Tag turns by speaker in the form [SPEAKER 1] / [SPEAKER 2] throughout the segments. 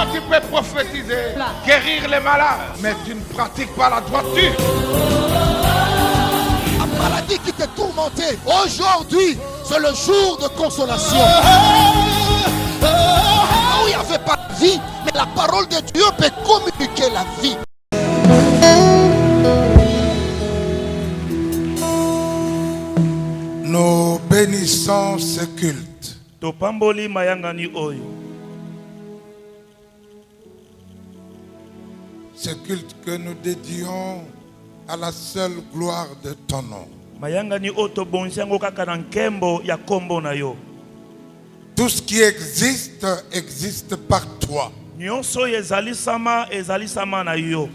[SPEAKER 1] Toi, tu peux prophétiser, guérir les malades, mais tu ne pratiques pas la droiture.
[SPEAKER 2] La maladie qui te tourmentait, aujourd'hui, c'est le jour de consolation. Où il n'y avait pas de vie, mais la parole de Dieu peut communiquer la vie.
[SPEAKER 1] Nous bénissons ce culte.
[SPEAKER 3] Topamboli mayangani oyo.
[SPEAKER 1] Ce culte que nous dédions à la seule gloire de ton nom.
[SPEAKER 3] Mayangani oto bonjango kaka na nkembo ya kombo na yo.
[SPEAKER 1] Tout ce qui existe, existe par toi.
[SPEAKER 3] Nyonso ezalisama na yo.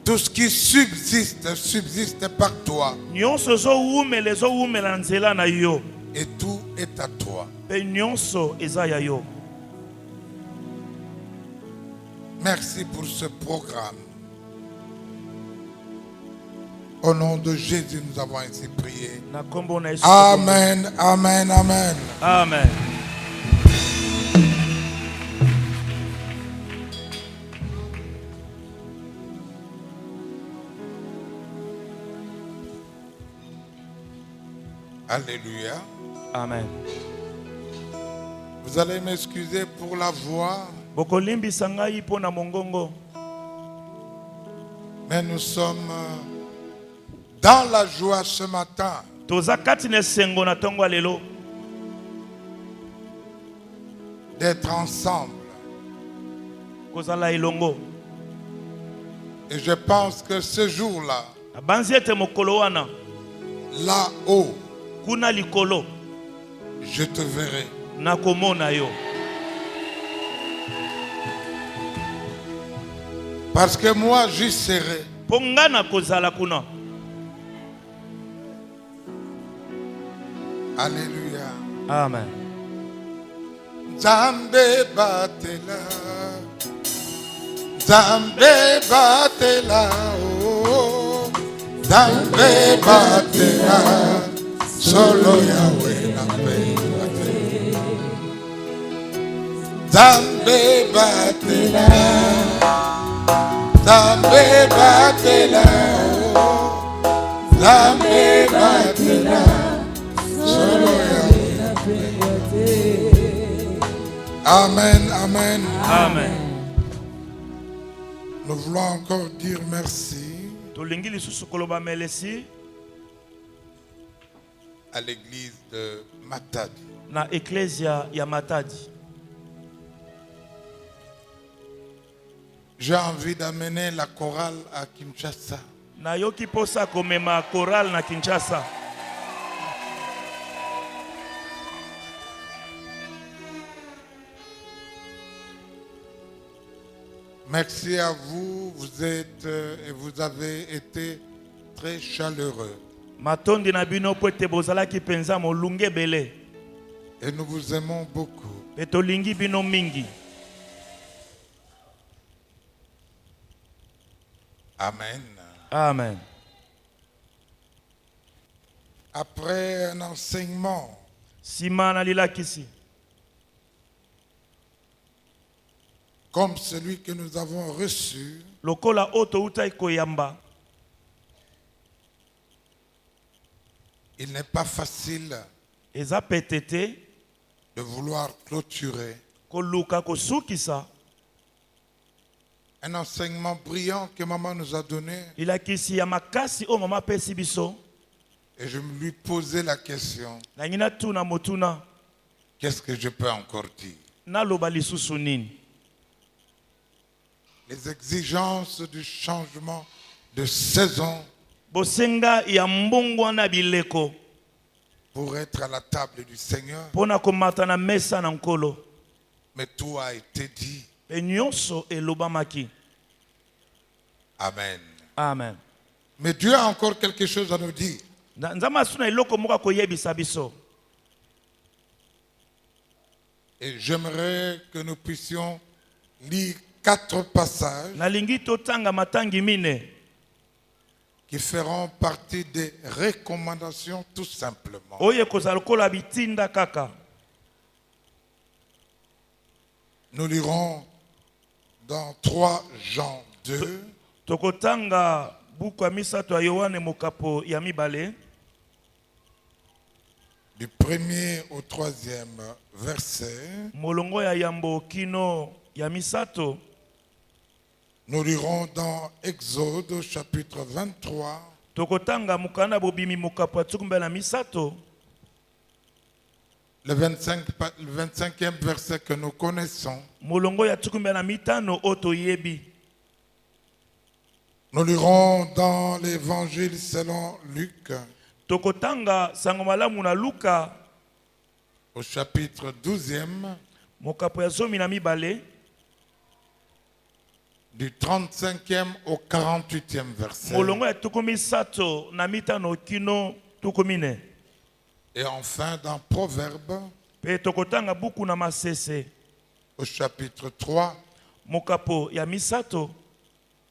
[SPEAKER 1] Tout ce qui subsiste, subsiste par toi.
[SPEAKER 3] Nyonso zo umela nzela na yo.
[SPEAKER 1] Et tout est à toi.
[SPEAKER 3] Pe nyonso eza ya yo.
[SPEAKER 1] Merci pour ce programme. Au nom de Jésus, nous avons ainsi prié.
[SPEAKER 3] Na kombo na Yesu.
[SPEAKER 1] Amen, amen, amen.
[SPEAKER 3] Amen.
[SPEAKER 1] Alléluia.
[SPEAKER 3] Amen.
[SPEAKER 1] Vous allez m'excuser pour la voix,
[SPEAKER 3] Bokolimbi sangai po na mongongo.
[SPEAKER 1] mais nous sommes dans la joie ce matin.
[SPEAKER 3] Toza kati ne sengo na tongo lelo.
[SPEAKER 1] D'être ensemble.
[SPEAKER 3] Kozala ilongo.
[SPEAKER 1] Et je pense que ce jour-là,
[SPEAKER 3] Abanzi ete mokolo wana.
[SPEAKER 1] là-haut,
[SPEAKER 3] Kuna likolo.
[SPEAKER 1] je te verrai.
[SPEAKER 3] Nakomona yo.
[SPEAKER 1] Parce que moi, j'y serai.
[SPEAKER 3] Pongana kozala kuna.
[SPEAKER 1] Alléluia.
[SPEAKER 3] Amen.
[SPEAKER 1] Zambe batela. Zambe batela. Oh. Zambe batela. Solo Yahweh na batela. Zambe batela. Zambe batela. Oh. Zambe batela. Solo Yahweh. Amen, amen.
[SPEAKER 3] Amen.
[SPEAKER 1] Nous voulons encore dire merci
[SPEAKER 3] Tolingi lisusu koloba melesi
[SPEAKER 1] à l'église de Matadi.
[SPEAKER 3] na eklesia ya Matadi.
[SPEAKER 1] J'ai envie d'amener la chorale à Kinshasa.
[SPEAKER 3] Na yoki posa komema choral na Kinshasa.
[SPEAKER 1] Merci à vous, vous êtes et vous avez été très chaleureux.
[SPEAKER 3] Matondi na bino po ete bozalaki penza molunge bele.
[SPEAKER 1] Et nous vous aimons beaucoup.
[SPEAKER 3] Pe tolingi bino mingi.
[SPEAKER 1] Amen.
[SPEAKER 3] Amen.
[SPEAKER 1] Après un enseignement
[SPEAKER 3] Sima na lilakisi.
[SPEAKER 1] comme celui que nous avons reçu,
[SPEAKER 3] Lokola oto utai koyamba.
[SPEAKER 1] il n'est pas facile
[SPEAKER 3] Eza petete
[SPEAKER 1] de vouloir clôturer
[SPEAKER 3] koluka kosukisa.
[SPEAKER 1] un enseignement brillant que maman nous a donné.
[SPEAKER 3] Ilakisi ya makasi o mama pesi biso.
[SPEAKER 1] Et je lui posais la question,
[SPEAKER 3] Na ngina tuna motuna.
[SPEAKER 1] qu'est-ce que je peux encore dire?
[SPEAKER 3] Na loba lisusu nini.
[SPEAKER 1] Les exigences du changement de saison
[SPEAKER 3] Bosenga ya mbongwa na bileko.
[SPEAKER 1] pour être à la table du Seigneur.
[SPEAKER 3] Pona komata na mesa na nkolo.
[SPEAKER 1] Mais tout a été dit.
[SPEAKER 3] E nyonso elobamaki.
[SPEAKER 1] Amen.
[SPEAKER 3] Amen.
[SPEAKER 1] Mais Dieu a encore quelque chose à nous dire.
[SPEAKER 3] Nzama suna eloko moka koyebisa biso.
[SPEAKER 1] Et j'aimerais que nous puissions lire 4 passages
[SPEAKER 3] Nalingi totanga matangi mine.
[SPEAKER 1] qui feront partie des recommandations tout simplement.
[SPEAKER 3] Oye kozala kola bitinda kaka.
[SPEAKER 1] Nous lirons dans 3 Jean 2,
[SPEAKER 3] Tokotanga buku ya misato ya Yohane mokapo ya mibale.
[SPEAKER 1] du 1er au 3e verset.
[SPEAKER 3] Molongo ya yambo kino ya misato.
[SPEAKER 1] Nous lirons dans Exode chapitre 23,
[SPEAKER 3] Tokotanga mukanda bobimi mokapo ya tukumba na misato.
[SPEAKER 1] le 25e verset que nous connaissons.
[SPEAKER 3] Molongo ya tukumba na mitano oto yebi.
[SPEAKER 1] Nous lirons dans l'évangile selon Luc,
[SPEAKER 3] Tokotanga sangomalamu na Luka
[SPEAKER 1] au chapitre 12e,
[SPEAKER 3] mokapo ya zomi na mibale.
[SPEAKER 1] du 35e au 48e verset.
[SPEAKER 3] Molongo ya tukumi sato na mitano kino tukumine.
[SPEAKER 1] Et enfin dans Proverbes,
[SPEAKER 3] Pe tokotanga buku na masese
[SPEAKER 1] au chapitre 3,
[SPEAKER 3] mokapo ya misato.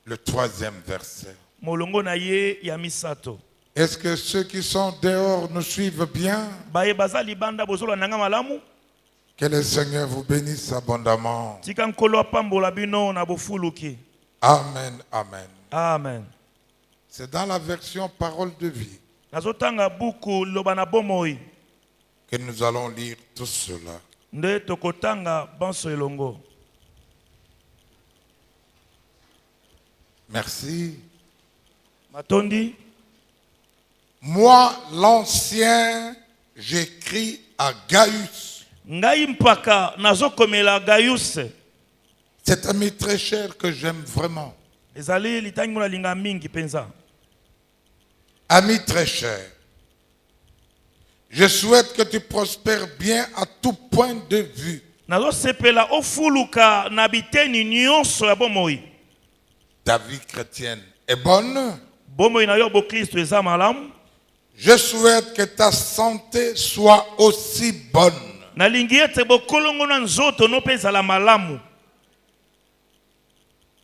[SPEAKER 1] le 3e verset.
[SPEAKER 3] Molongo na ye ya misato.
[SPEAKER 1] Est-ce que ceux qui sont dehors nous suivent bien?
[SPEAKER 3] Baye bazali banda bozolo nanga malamu.
[SPEAKER 1] Que le Seigneur vous bénisse abondamment.
[SPEAKER 3] Tika nkolo apambola bino na bofuluki.
[SPEAKER 1] Amen, amen.
[SPEAKER 3] Amen.
[SPEAKER 1] C'est dans la version Parole de vie
[SPEAKER 3] Nazotanga buku loba na bomoi.
[SPEAKER 1] que nous allons lire tout cela.
[SPEAKER 3] Nde tokotanga banso elongo.
[SPEAKER 1] Merci.
[SPEAKER 3] Matondi.
[SPEAKER 1] Moi, l'ancien, j'écris à Gaius,
[SPEAKER 3] Ngai mpaka nazokomela Gaius.
[SPEAKER 1] cet ami très cher que j'aime vraiment.
[SPEAKER 3] Ezali litangi mona linga mingi penza.
[SPEAKER 1] Ami très cher, je souhaite que tu prospères bien à tout point de vue.
[SPEAKER 3] Nazo sepela ofuluka na biteni nyonso ya bomoi.
[SPEAKER 1] Ta vie chrétienne est bonne.
[SPEAKER 3] Bomoi na yo bo Kristo eza malamu.
[SPEAKER 1] Je souhaite que ta santé soit aussi bonne.
[SPEAKER 3] Nalingi ete bokolongo na nzoto no pesa la malamu.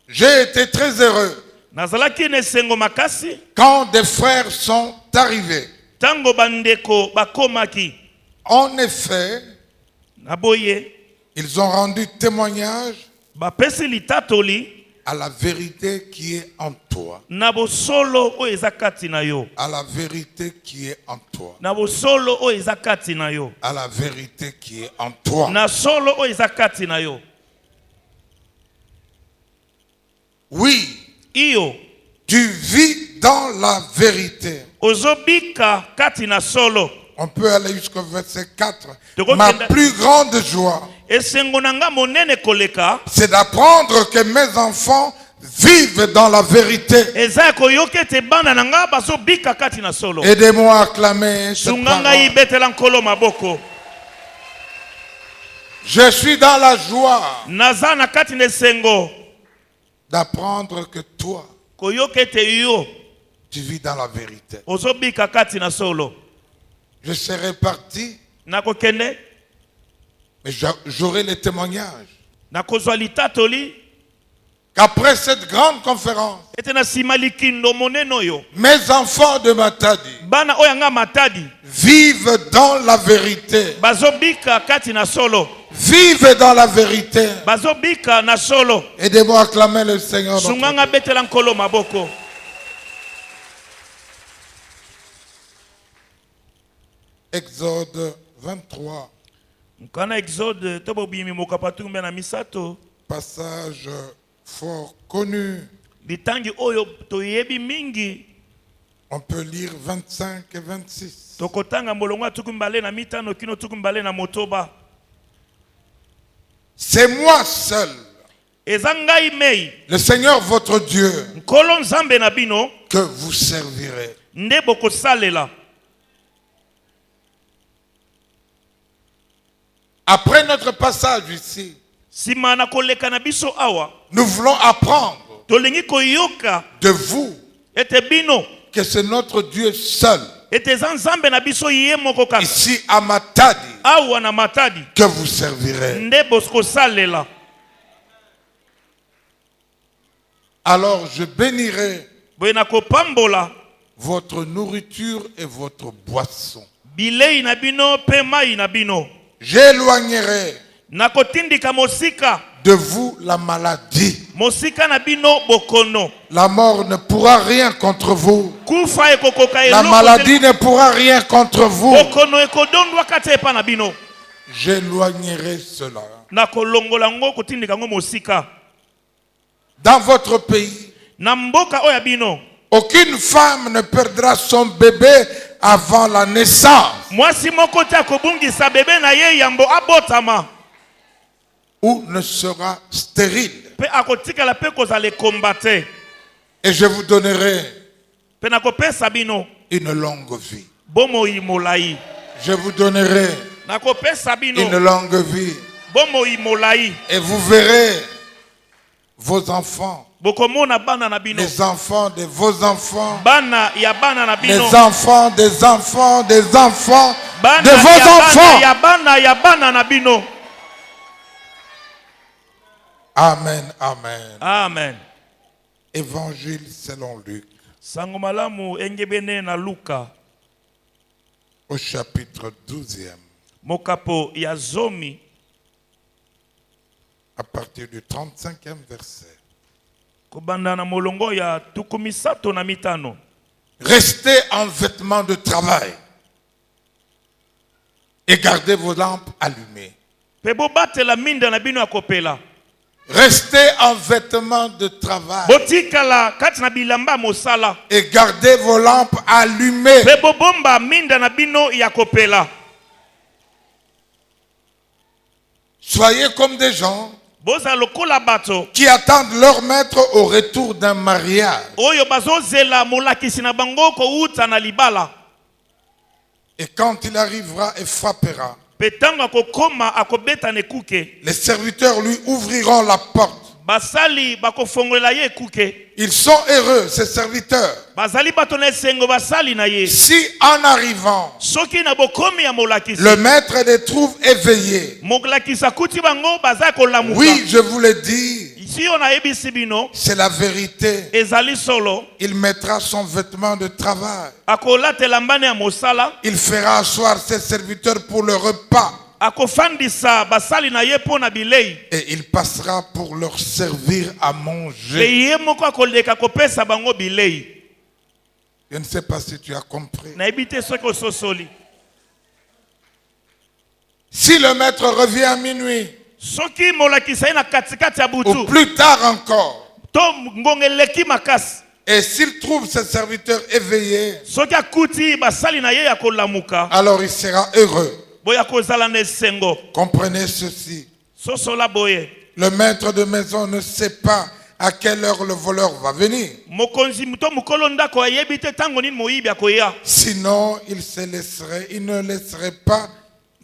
[SPEAKER 1] J'ai été très heureux
[SPEAKER 3] Nazalaki nesengo makasi
[SPEAKER 1] quand des frères sont arrivés.
[SPEAKER 3] tango bandeko bakomaki.
[SPEAKER 1] En effet,
[SPEAKER 3] Naboye
[SPEAKER 1] ils ont rendu témoignage
[SPEAKER 3] bapesi litatoli
[SPEAKER 1] à la vérité qui est en toi.
[SPEAKER 3] na bosolo o ezakati na yo.
[SPEAKER 1] À la vérité qui est en toi.
[SPEAKER 3] Na bosolo o ezakati na yo.
[SPEAKER 1] À la vérité qui est en toi.
[SPEAKER 3] Na solo o ezakati na yo.
[SPEAKER 1] Oui,
[SPEAKER 3] Iyo
[SPEAKER 1] tu vis dans la vérité.
[SPEAKER 3] ozobika kati na solo.
[SPEAKER 1] On peut aller jusqu'au verset 4.
[SPEAKER 3] Toko
[SPEAKER 1] Ma
[SPEAKER 3] kenda-
[SPEAKER 1] plus grande joie,
[SPEAKER 3] Esengo nanga monene koleka
[SPEAKER 1] c'est d'apprendre que mes enfants vivent dans la vérité.
[SPEAKER 3] eza koyoka ete bana nanga bazobika kati na solo.
[SPEAKER 1] Aidez-moi à acclamer cette
[SPEAKER 3] Sunganga
[SPEAKER 1] parole.
[SPEAKER 3] ibetela nkolo maboko.
[SPEAKER 1] Je suis dans la joie
[SPEAKER 3] Naza na kati na esengo
[SPEAKER 1] d'apprendre que toi,
[SPEAKER 3] koyoka ete yo
[SPEAKER 1] tu vis dans la vérité.
[SPEAKER 3] ozobika kati na solo.
[SPEAKER 1] Je serai parti,
[SPEAKER 3] Nakokende
[SPEAKER 1] mais j'aurai les témoignages
[SPEAKER 3] nakozwa litatoli
[SPEAKER 1] qu'après cette grande conférence,
[SPEAKER 3] ete na nsima likindo monene oyo
[SPEAKER 1] mes enfants de Matadi
[SPEAKER 3] bana oyo anga matadi
[SPEAKER 1] vivent dans la vérité.
[SPEAKER 3] bazobika kati na solo.
[SPEAKER 1] Vivent dans la vérité.
[SPEAKER 3] Bazobika na solo.
[SPEAKER 1] Aidez-moi à acclamer le Seigneur. notre
[SPEAKER 3] Sunganga
[SPEAKER 1] Dieu.
[SPEAKER 3] betela nkolo maboko.
[SPEAKER 1] Exode 23,
[SPEAKER 3] Mkana Exode tobo bimi mokapatu na misato.
[SPEAKER 1] passage fort connu.
[SPEAKER 3] Litangi oyo toyebi mingi.
[SPEAKER 1] On peut lire 25 et 26.
[SPEAKER 3] Tokotanga molongo tukumbale na mitano kino tukumbale na motoba.
[SPEAKER 1] C'est moi seul,
[SPEAKER 3] Ezangai mei.
[SPEAKER 1] le Seigneur votre Dieu,
[SPEAKER 3] Nkolo nzambe na bino
[SPEAKER 1] que vous servirez.
[SPEAKER 3] nde bokosalela.
[SPEAKER 1] Après notre passage ici,
[SPEAKER 3] Sima na koleka na biso awa.
[SPEAKER 1] nous voulons apprendre
[SPEAKER 3] Tolingi koyoka
[SPEAKER 1] de vous
[SPEAKER 3] ete bino
[SPEAKER 1] que c'est notre Dieu seul,
[SPEAKER 3] ete nzambe na biso ye moko kaka.
[SPEAKER 1] ici à Matadi,
[SPEAKER 3] Awa na matadi
[SPEAKER 1] que vous servirez.
[SPEAKER 3] nde bokosalela.
[SPEAKER 1] Alors je bénirai
[SPEAKER 3] Boye na kopambola
[SPEAKER 1] votre nourriture et votre boisson.
[SPEAKER 3] bilei na bino pe mai na bino.
[SPEAKER 1] J'éloignerai
[SPEAKER 3] nakotindika mosika
[SPEAKER 1] de vous la maladie.
[SPEAKER 3] mosika na bino bokono
[SPEAKER 1] La mort ne pourra rien contre vous.
[SPEAKER 3] kufa ekokoka
[SPEAKER 1] La maladie ne pourra rien contre vous.
[SPEAKER 3] bokono ekodondwaka te epa na bino
[SPEAKER 1] J'éloignerai cela.
[SPEAKER 3] nakolongola ngo kotindika ngo mosika
[SPEAKER 1] Dans votre pays,
[SPEAKER 3] na mboka oyo ya bino
[SPEAKER 1] aucune femme ne perdra son bébé avant la naissance.
[SPEAKER 3] mwasi moko te akobungisa bebe na ye yambo abotama
[SPEAKER 1] Ou ne sera stérile.
[SPEAKER 3] mpe akotikala mpe kozala ekomba te
[SPEAKER 1] Et je vous donnerai
[SPEAKER 3] mpe nakopesa bino
[SPEAKER 1] une longue vie.
[SPEAKER 3] bomoi molai
[SPEAKER 1] Je vous donnerai
[SPEAKER 3] nakopesa bino
[SPEAKER 1] une longue vie.
[SPEAKER 3] bomoi molai
[SPEAKER 1] Et vous verrez vos enfants,
[SPEAKER 3] bokomona bana na bino
[SPEAKER 1] les enfants de vos enfants,
[SPEAKER 3] bana ya bana na bino
[SPEAKER 1] les enfants des enfants des enfants
[SPEAKER 3] bana
[SPEAKER 1] de vos
[SPEAKER 3] ya bana
[SPEAKER 1] enfants.
[SPEAKER 3] ya bana na bino.
[SPEAKER 1] Amen, amen.
[SPEAKER 3] Amen.
[SPEAKER 1] Évangile selon Luc,
[SPEAKER 3] Sango malamu engebene na Luka
[SPEAKER 1] au chapitre 12e,
[SPEAKER 3] mokapo ya zomi
[SPEAKER 1] à partir du 35e verset.
[SPEAKER 3] kobanda na molongo ya tukumisato na mitano.
[SPEAKER 1] Restez en vêtements de travail et gardez vos lampes allumées.
[SPEAKER 3] Pe bobatela minda na bino ya kopela.
[SPEAKER 1] Restez en vêtements de travail
[SPEAKER 3] Botikala kati na bilamba mosala.
[SPEAKER 1] et gardez vos lampes allumées.
[SPEAKER 3] Pe bobomba minda na bino ya kopela.
[SPEAKER 1] Soyez comme des gens
[SPEAKER 3] Boza lokola bato
[SPEAKER 1] qui attendent leur maître au retour d'un mariage.
[SPEAKER 3] oyo bazozela molakisi na bango ko uta na libala.
[SPEAKER 1] Et quand il arrivera et frappera,
[SPEAKER 3] Pe tango akokoma akobeta nekuke.
[SPEAKER 1] les serviteurs lui ouvriront la porte.
[SPEAKER 3] Basali bakofongolela ye ekuke.
[SPEAKER 1] Ils sont heureux, ces serviteurs,
[SPEAKER 3] Bazali bato na esengo basali na ye.
[SPEAKER 1] si en arrivant,
[SPEAKER 3] Soki na bokomi ya molakisi.
[SPEAKER 1] le maître les trouve éveillés.
[SPEAKER 3] Molakisi akuti bango baza kolamuka.
[SPEAKER 1] Oui, je vous le dis,
[SPEAKER 3] Si on a ebisi bino
[SPEAKER 1] c'est la vérité.
[SPEAKER 3] ezali solo
[SPEAKER 1] Il mettra son vêtement de travail.
[SPEAKER 3] akolatela mbane ya mosala
[SPEAKER 1] Il fera asseoir ses serviteurs pour le repas.
[SPEAKER 3] akofandisa basali na ye mpo na bilei
[SPEAKER 1] Et il passera pour leur servir à
[SPEAKER 3] pe
[SPEAKER 1] manger.
[SPEAKER 3] ye moko akoleka kopesa bango bilei.
[SPEAKER 1] Je ne sais pas si tu as compris.
[SPEAKER 3] Nayebi te soki ososoli.
[SPEAKER 1] Si le maître revient à minuit,
[SPEAKER 3] Soki molakisa ye na katikati ya
[SPEAKER 1] ou
[SPEAKER 3] butu
[SPEAKER 1] plus tard encore,
[SPEAKER 3] to ngonga eleki makasi,
[SPEAKER 1] et s'il trouve ses serviteurs éveillés,
[SPEAKER 3] soki akuti basali na ye ya kolamuka
[SPEAKER 1] alors il sera heureux.
[SPEAKER 3] boya kozala na esengo.
[SPEAKER 1] Comprenez ceci.
[SPEAKER 3] Sosola boye
[SPEAKER 1] Le maître de maison ne sait pas à quelle heure le voleur va venir.
[SPEAKER 3] mokonzi to mokolo ndako ayebi te ntango nini moyibi akoya.
[SPEAKER 1] Sinon, il ne laisserait pas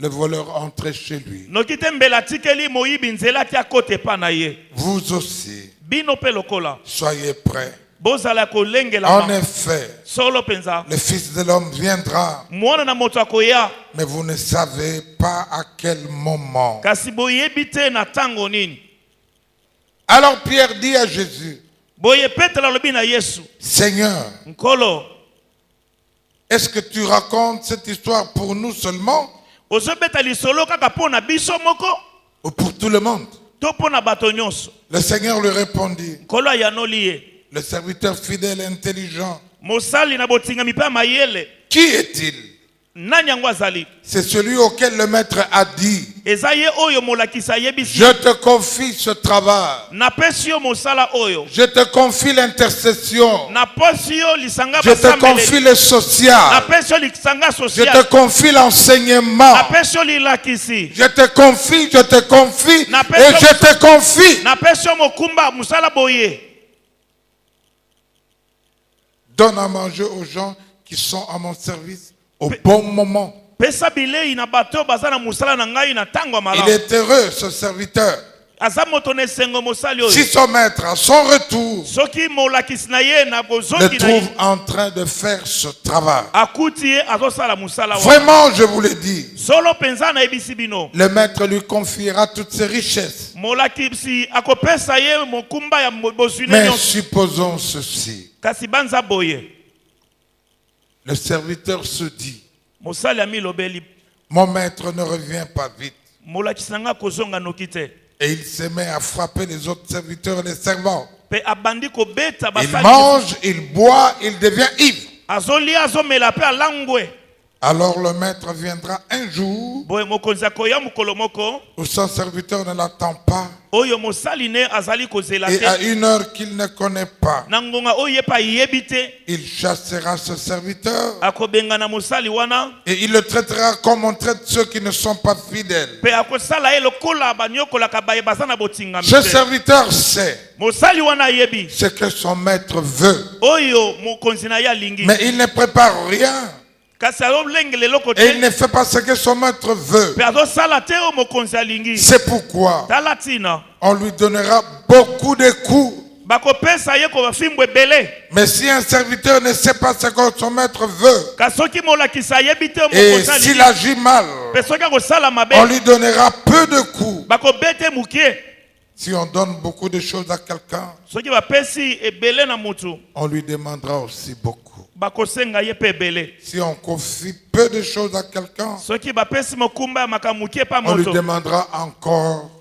[SPEAKER 1] le voleur entrer chez lui.
[SPEAKER 3] Noki te mbela atikeli moyibi nzela ti akote epa na ye.
[SPEAKER 1] Vous aussi,
[SPEAKER 3] Bino pe lokola
[SPEAKER 1] soyez prêts.
[SPEAKER 3] bozala kolengela
[SPEAKER 1] En
[SPEAKER 3] ma
[SPEAKER 1] effet,
[SPEAKER 3] solo penza
[SPEAKER 1] le Fils de l'homme viendra,
[SPEAKER 3] mwana na moto akoya
[SPEAKER 1] mais vous ne savez pas à quel moment.
[SPEAKER 3] kasi boyebi te na ntango nini.
[SPEAKER 1] Alors Pierre dit à Jésus,
[SPEAKER 3] Boye petela alobi na Yesu,
[SPEAKER 1] Seigneur,
[SPEAKER 3] nkolo
[SPEAKER 1] est-ce que tu racontes cette histoire pour nous seulement
[SPEAKER 3] ozobeta lisolo kaka mpo na biso moko
[SPEAKER 1] ou pour tout le monde?
[SPEAKER 3] to mpo na bato nyonso?
[SPEAKER 1] Le Seigneur lui répondit,
[SPEAKER 3] Nkolo ayanoli ye,
[SPEAKER 1] le serviteur fidèle et intelligent,
[SPEAKER 3] mosali na botingami mpe ya mayele
[SPEAKER 1] qui est-il?
[SPEAKER 3] nani yango azali?
[SPEAKER 1] C'est celui auquel le maître a dit,
[SPEAKER 3] Eza ye oyo molakisi ayebisi
[SPEAKER 1] je te confie ce travail,
[SPEAKER 3] napesi yo mosala oyo,
[SPEAKER 1] je te confie l'intercession,
[SPEAKER 3] naposi yo lisanga
[SPEAKER 1] je te confie
[SPEAKER 3] basambeleli,
[SPEAKER 1] le social,
[SPEAKER 3] napesi yo lisanga
[SPEAKER 1] je te
[SPEAKER 3] social,
[SPEAKER 1] confie l'enseignement,
[SPEAKER 3] napesi yo lilakisi,
[SPEAKER 1] je te confie et je te confie.
[SPEAKER 3] napesi yo mokumba mosala boye.
[SPEAKER 1] Donne à manger aux gens qui sont à mon service au bon moment.
[SPEAKER 3] Pesa bilei na bato baza na mosala na ngai na ntango ya
[SPEAKER 1] Il
[SPEAKER 3] malamu.
[SPEAKER 1] est heureux, ce serviteur.
[SPEAKER 3] Aza moto na esengo mosali
[SPEAKER 1] Si
[SPEAKER 3] oyo.
[SPEAKER 1] son maître, à son retour,
[SPEAKER 3] Soki molakisi na ye na
[SPEAKER 1] le
[SPEAKER 3] bozongi na
[SPEAKER 1] trouve
[SPEAKER 3] ye
[SPEAKER 1] en train de faire ce travail.
[SPEAKER 3] akuti ye azosala mosala wana.
[SPEAKER 1] Vraiment, je vous le dis,
[SPEAKER 3] Solo penza na yebisi bino.
[SPEAKER 1] le maître lui confiera toutes ses richesses.
[SPEAKER 3] Molakisi akopesa ye mokumba ya bozwi na
[SPEAKER 1] Mais
[SPEAKER 3] nyonso.
[SPEAKER 1] supposons ceci.
[SPEAKER 3] Kasi banza boye.
[SPEAKER 1] Le serviteur se dit,
[SPEAKER 3] Mosali ami lobeli.
[SPEAKER 1] mon maître ne revient pas vite.
[SPEAKER 3] molakisanga kozonga nokite.
[SPEAKER 1] Et il se met à frapper les autres serviteurs et les servants.
[SPEAKER 3] Pe abandi ko beta
[SPEAKER 1] Il
[SPEAKER 3] basali.
[SPEAKER 1] mange, il boit, il devient ivre.
[SPEAKER 3] Azoli azomela pe alangwe.
[SPEAKER 1] Alors le maître viendra un jour
[SPEAKER 3] Boye mokonzi akoya mukolo moko.
[SPEAKER 1] où son serviteur ne l'attend pas
[SPEAKER 3] Oyo mosali ne azali kozela
[SPEAKER 1] et à
[SPEAKER 3] te.
[SPEAKER 1] une heure qu'il ne connaît pas.
[SPEAKER 3] Nangonga oye pa yebite.
[SPEAKER 1] Il chassera ce serviteur
[SPEAKER 3] Akobenga na mosali wana.
[SPEAKER 1] et il le traitera comme on traite ceux qui ne sont pas fidèles.
[SPEAKER 3] Pe akosala ye lokola banyokola kabaye bazana botinga
[SPEAKER 1] Ce
[SPEAKER 3] mite.
[SPEAKER 1] serviteur sait
[SPEAKER 3] Mosali wana yebi.
[SPEAKER 1] ce que son maître veut,
[SPEAKER 3] Oyo mokonzi na ya lingi.
[SPEAKER 1] mais il ne prépare rien
[SPEAKER 3] Kasi alolengele loko
[SPEAKER 1] et il
[SPEAKER 3] te.
[SPEAKER 1] ne fait pas ce que son maître veut.
[SPEAKER 3] Pe azosala te o mokonzi alingi.
[SPEAKER 1] C'est pourquoi
[SPEAKER 3] Talatina.
[SPEAKER 1] on lui donnera beaucoup de coups.
[SPEAKER 3] Bakopesa ye ko bafimbwe bele.
[SPEAKER 1] Mais si un serviteur ne sait pas ce que son maître veut
[SPEAKER 3] Kasoki molakisa yebite o
[SPEAKER 1] et
[SPEAKER 3] mokonzi
[SPEAKER 1] s'il
[SPEAKER 3] alingi.
[SPEAKER 1] agit mal,
[SPEAKER 3] Pe soki akosala mabe.
[SPEAKER 1] on lui donnera peu de coups.
[SPEAKER 3] Bakobete mukie.
[SPEAKER 1] Si on donne beaucoup de choses à quelqu'un,
[SPEAKER 3] Soki bapesi ebele na mutu.
[SPEAKER 1] on lui demandera aussi beaucoup.
[SPEAKER 3] Bakosenga ye pe ebele.
[SPEAKER 1] Si on confie peu de choses à quelqu'un,
[SPEAKER 3] Soki bapesi mokumba ya makamukie pa
[SPEAKER 1] on lui
[SPEAKER 3] moto.
[SPEAKER 1] demandera encore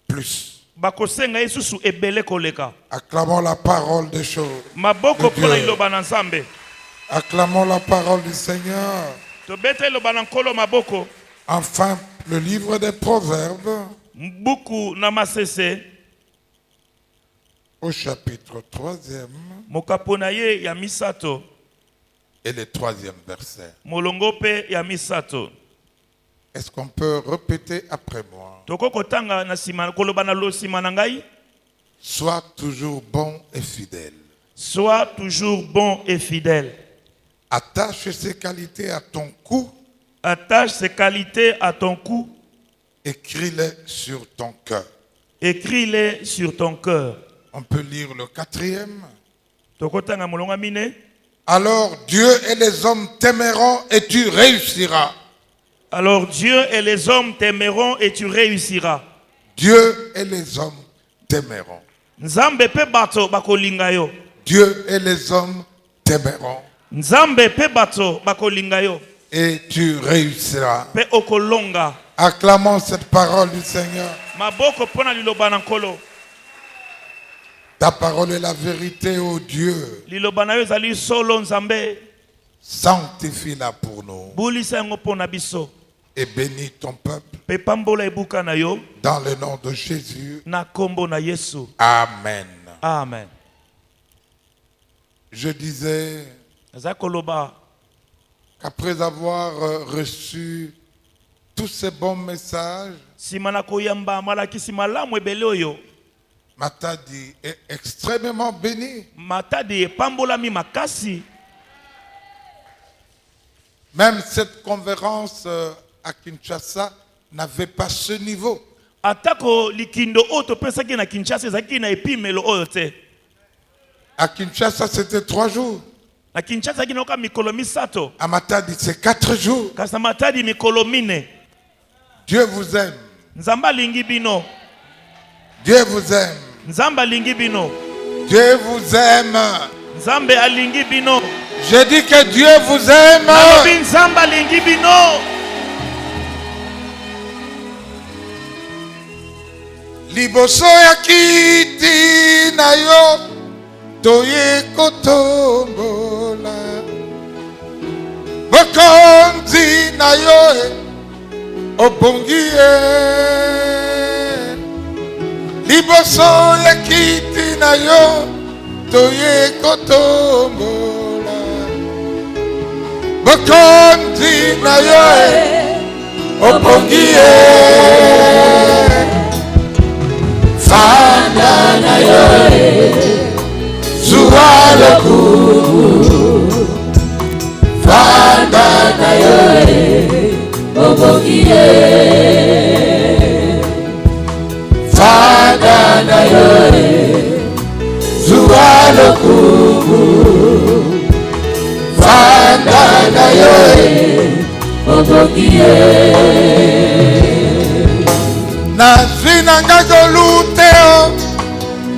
[SPEAKER 1] plus.
[SPEAKER 3] Bakosenga ye susu ebele koleka.
[SPEAKER 1] Acclamons la parole des choses.
[SPEAKER 3] Maboko
[SPEAKER 1] De Dieu.
[SPEAKER 3] pona iloba na Nzambe.
[SPEAKER 1] Acclamons la parole du Seigneur.
[SPEAKER 3] Tobete iloba na nkolo maboko.
[SPEAKER 1] Enfin, le livre des Proverbes,
[SPEAKER 3] Mbuku na masese.
[SPEAKER 1] au chapitre 3e
[SPEAKER 3] Mokapo na ye ya misato.
[SPEAKER 1] et le 3e verset.
[SPEAKER 3] Molongo pe ya misato.
[SPEAKER 1] Est-ce qu'on peut répéter après moi?
[SPEAKER 3] Toko kotanga na sima koloba na lo sima na ngai.
[SPEAKER 1] Sois toujours bon et fidèle.
[SPEAKER 3] Sois toujours bon et fidèle.
[SPEAKER 1] Attache ces qualités à ton cou.
[SPEAKER 3] Attache ces qualités à ton cou.
[SPEAKER 1] Écris-les sur ton cœur.
[SPEAKER 3] Écris-les sur ton cœur.
[SPEAKER 1] On peut lire le 4e.
[SPEAKER 3] Toko tanga molonga mine.
[SPEAKER 1] Alors Dieu et les hommes t'aimeront et tu réussiras.
[SPEAKER 3] Alors Dieu et les hommes t'aimeront et tu réussiras.
[SPEAKER 1] Dieu et les hommes t'aimeront.
[SPEAKER 3] Nzambe pe bato bakolinga yo.
[SPEAKER 1] Dieu et les hommes t'aimeront.
[SPEAKER 3] Nzambe pe bato bakolinga yo.
[SPEAKER 1] Et tu réussiras.
[SPEAKER 3] Pe okolonga.
[SPEAKER 1] Acclamons cette parole du Seigneur.
[SPEAKER 3] Maboko pona liloba na nkolo.
[SPEAKER 1] Ta parole est la vérité, ô Dieu.
[SPEAKER 3] Liloba na yo ezali solo Nzambe.
[SPEAKER 1] Sanctifie-la pour nous.
[SPEAKER 3] Bulisa yango pona biso.
[SPEAKER 1] Et bénis ton peuple.
[SPEAKER 3] Pe pambola ebuka na yo.
[SPEAKER 1] Dans le nom de Jésus.
[SPEAKER 3] Na kombo na Yesu.
[SPEAKER 1] Amen.
[SPEAKER 3] Amen.
[SPEAKER 1] Je disais
[SPEAKER 3] Zakoloba.
[SPEAKER 1] qu'après avoir reçu tous ces bons messages,
[SPEAKER 3] Simana koyamba malakisi malamu ebele oyo.
[SPEAKER 1] Matadi est extrêmement béni.
[SPEAKER 3] Matadi epambolami makasi.
[SPEAKER 1] Même cette conférence à Kinshasa n'avait pas ce niveau.
[SPEAKER 3] Atako likindo oto pesaki na Kinshasa ezaki na epimelo oyo te.
[SPEAKER 1] À Kinshasa, c'était 3 jours.
[SPEAKER 3] Na Kinshasa kinoka mikolo misato.
[SPEAKER 1] À Matadi, c'est 4 jours.
[SPEAKER 3] Kasi Matadi mikolo mine.
[SPEAKER 1] Dieu vous aime.
[SPEAKER 3] Nzamba lingi bino.
[SPEAKER 1] Dieu vous aime.
[SPEAKER 3] Nzamba lingi bino.
[SPEAKER 1] Dieu vous aime.
[SPEAKER 3] Nzambe alingi bino.
[SPEAKER 1] J'ai dit que Dieu vous aime.
[SPEAKER 3] Nalobi nzamba lingi bino.
[SPEAKER 1] Liboso ya kiti na yo toye kotombola. Bokonzi na yo obongi e. Liboso ya kiti na yo toye kotombola. Bokonzi na yo obongi e. Fanda na yo zuwa loku. Fanda na yo obongi e. Fanda na yo zuwa loku. Fanda na yo obongi e. Nazwi nanga goluteo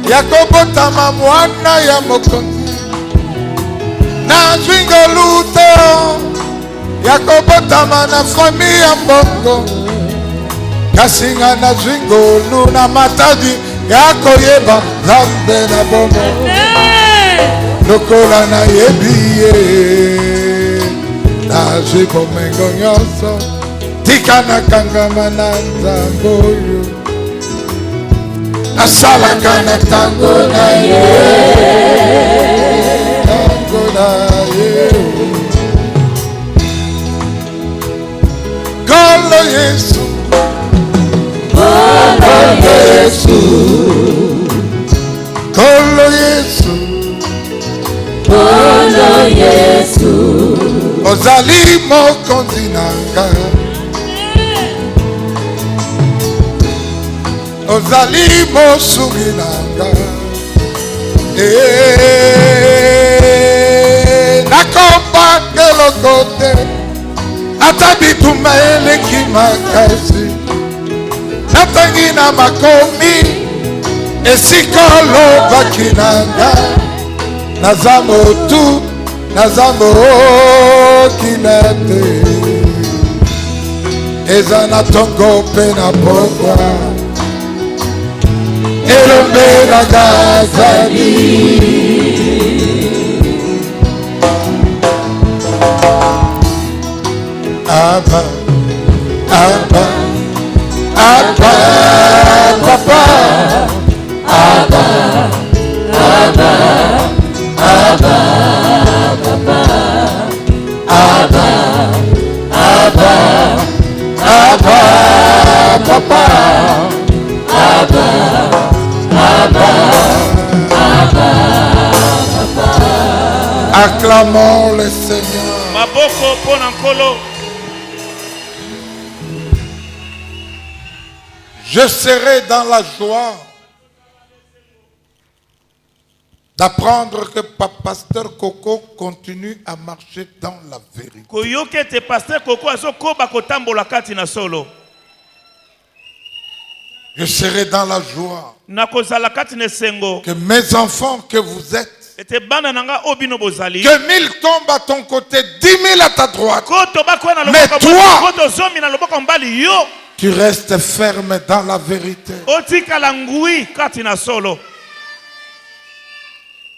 [SPEAKER 1] ya kobotama mwana ya mokonzi. Nazwi goluteo ya kobotama na famille ya mbongo. kasinga na zwingo luna matadi yako yeba zambe na bomo lokola na yebiye na zipo mengo nyonso tika na kangama na nzamboyo asalaka na tango na ye tango na ye Kolo Yesu Kolo Yesu Kolo Yesu Kolo Yesu Ozali mokonzi nanga Ozali mosungi nanga Nakomba kelo kote Atabituma eleki makasi Natangi na makomi Esikolo bakinanga Nazamo tu Nazamo kinate Eza na tongo pena pokwa Elombe na gazali Abba, Abba, Abba, Papa, Abba, Abba, Abba, Papa, Abba, Abba, Abba, Papa, Abba, Abba, Abba, Papa. Acclamons le Seigneur.
[SPEAKER 3] Maboko pona nkolo.
[SPEAKER 1] Je serai dans la joie d'apprendre que Pasteur Coco continue à marcher dans la vérité.
[SPEAKER 3] Koyoke te Pasteur Coco azokoba kotambola kati na solo.
[SPEAKER 1] Je serai dans la joie
[SPEAKER 3] Nakozala kati na sengo.
[SPEAKER 1] que mes enfants que vous êtes,
[SPEAKER 3] Ete bana nanga obino bozali.
[SPEAKER 1] que 1000 tombent à ton côté, 10 000 à ta droite.
[SPEAKER 3] Koto bakwa na
[SPEAKER 1] Mais
[SPEAKER 3] loboko
[SPEAKER 1] toi,
[SPEAKER 3] koto zomi na loboko mbali yo.
[SPEAKER 1] tu restes ferme dans la vérité.
[SPEAKER 3] Otika la ngui kati na solo.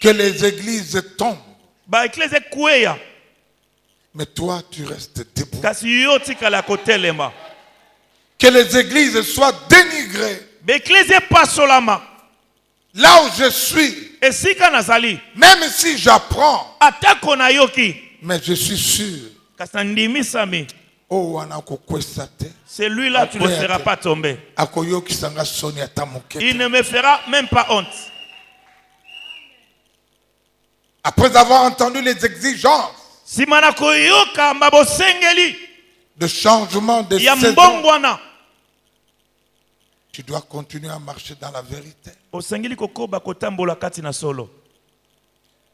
[SPEAKER 1] Que les églises tombent,
[SPEAKER 3] Ba ekleze kweya.
[SPEAKER 1] mais toi tu restes debout.
[SPEAKER 3] Kasi yo tika la kotelema.
[SPEAKER 1] Que les églises soient dénigrées.
[SPEAKER 3] Ba ekleze pasolama.
[SPEAKER 1] Là où je suis,
[SPEAKER 3] Esika nazali.
[SPEAKER 1] même si j'apprends,
[SPEAKER 3] Atako na yoki.
[SPEAKER 1] mais je suis sûr,
[SPEAKER 3] Kasi ndimisami.
[SPEAKER 1] oh wanakokwesate,
[SPEAKER 3] Celui-là, tu ne le feras pas tomber.
[SPEAKER 1] akoyoki sanga soni ata moke.
[SPEAKER 3] Il ne me fera même pas honte.
[SPEAKER 1] Après avoir entendu les exigences
[SPEAKER 3] Simana koyoka mbabosengeli.
[SPEAKER 1] de changement de
[SPEAKER 3] Ya
[SPEAKER 1] saison,
[SPEAKER 3] mbongwana.
[SPEAKER 1] tu dois continuer à marcher dans la vérité.
[SPEAKER 3] Osengeli kokoba kotambola kati na solo.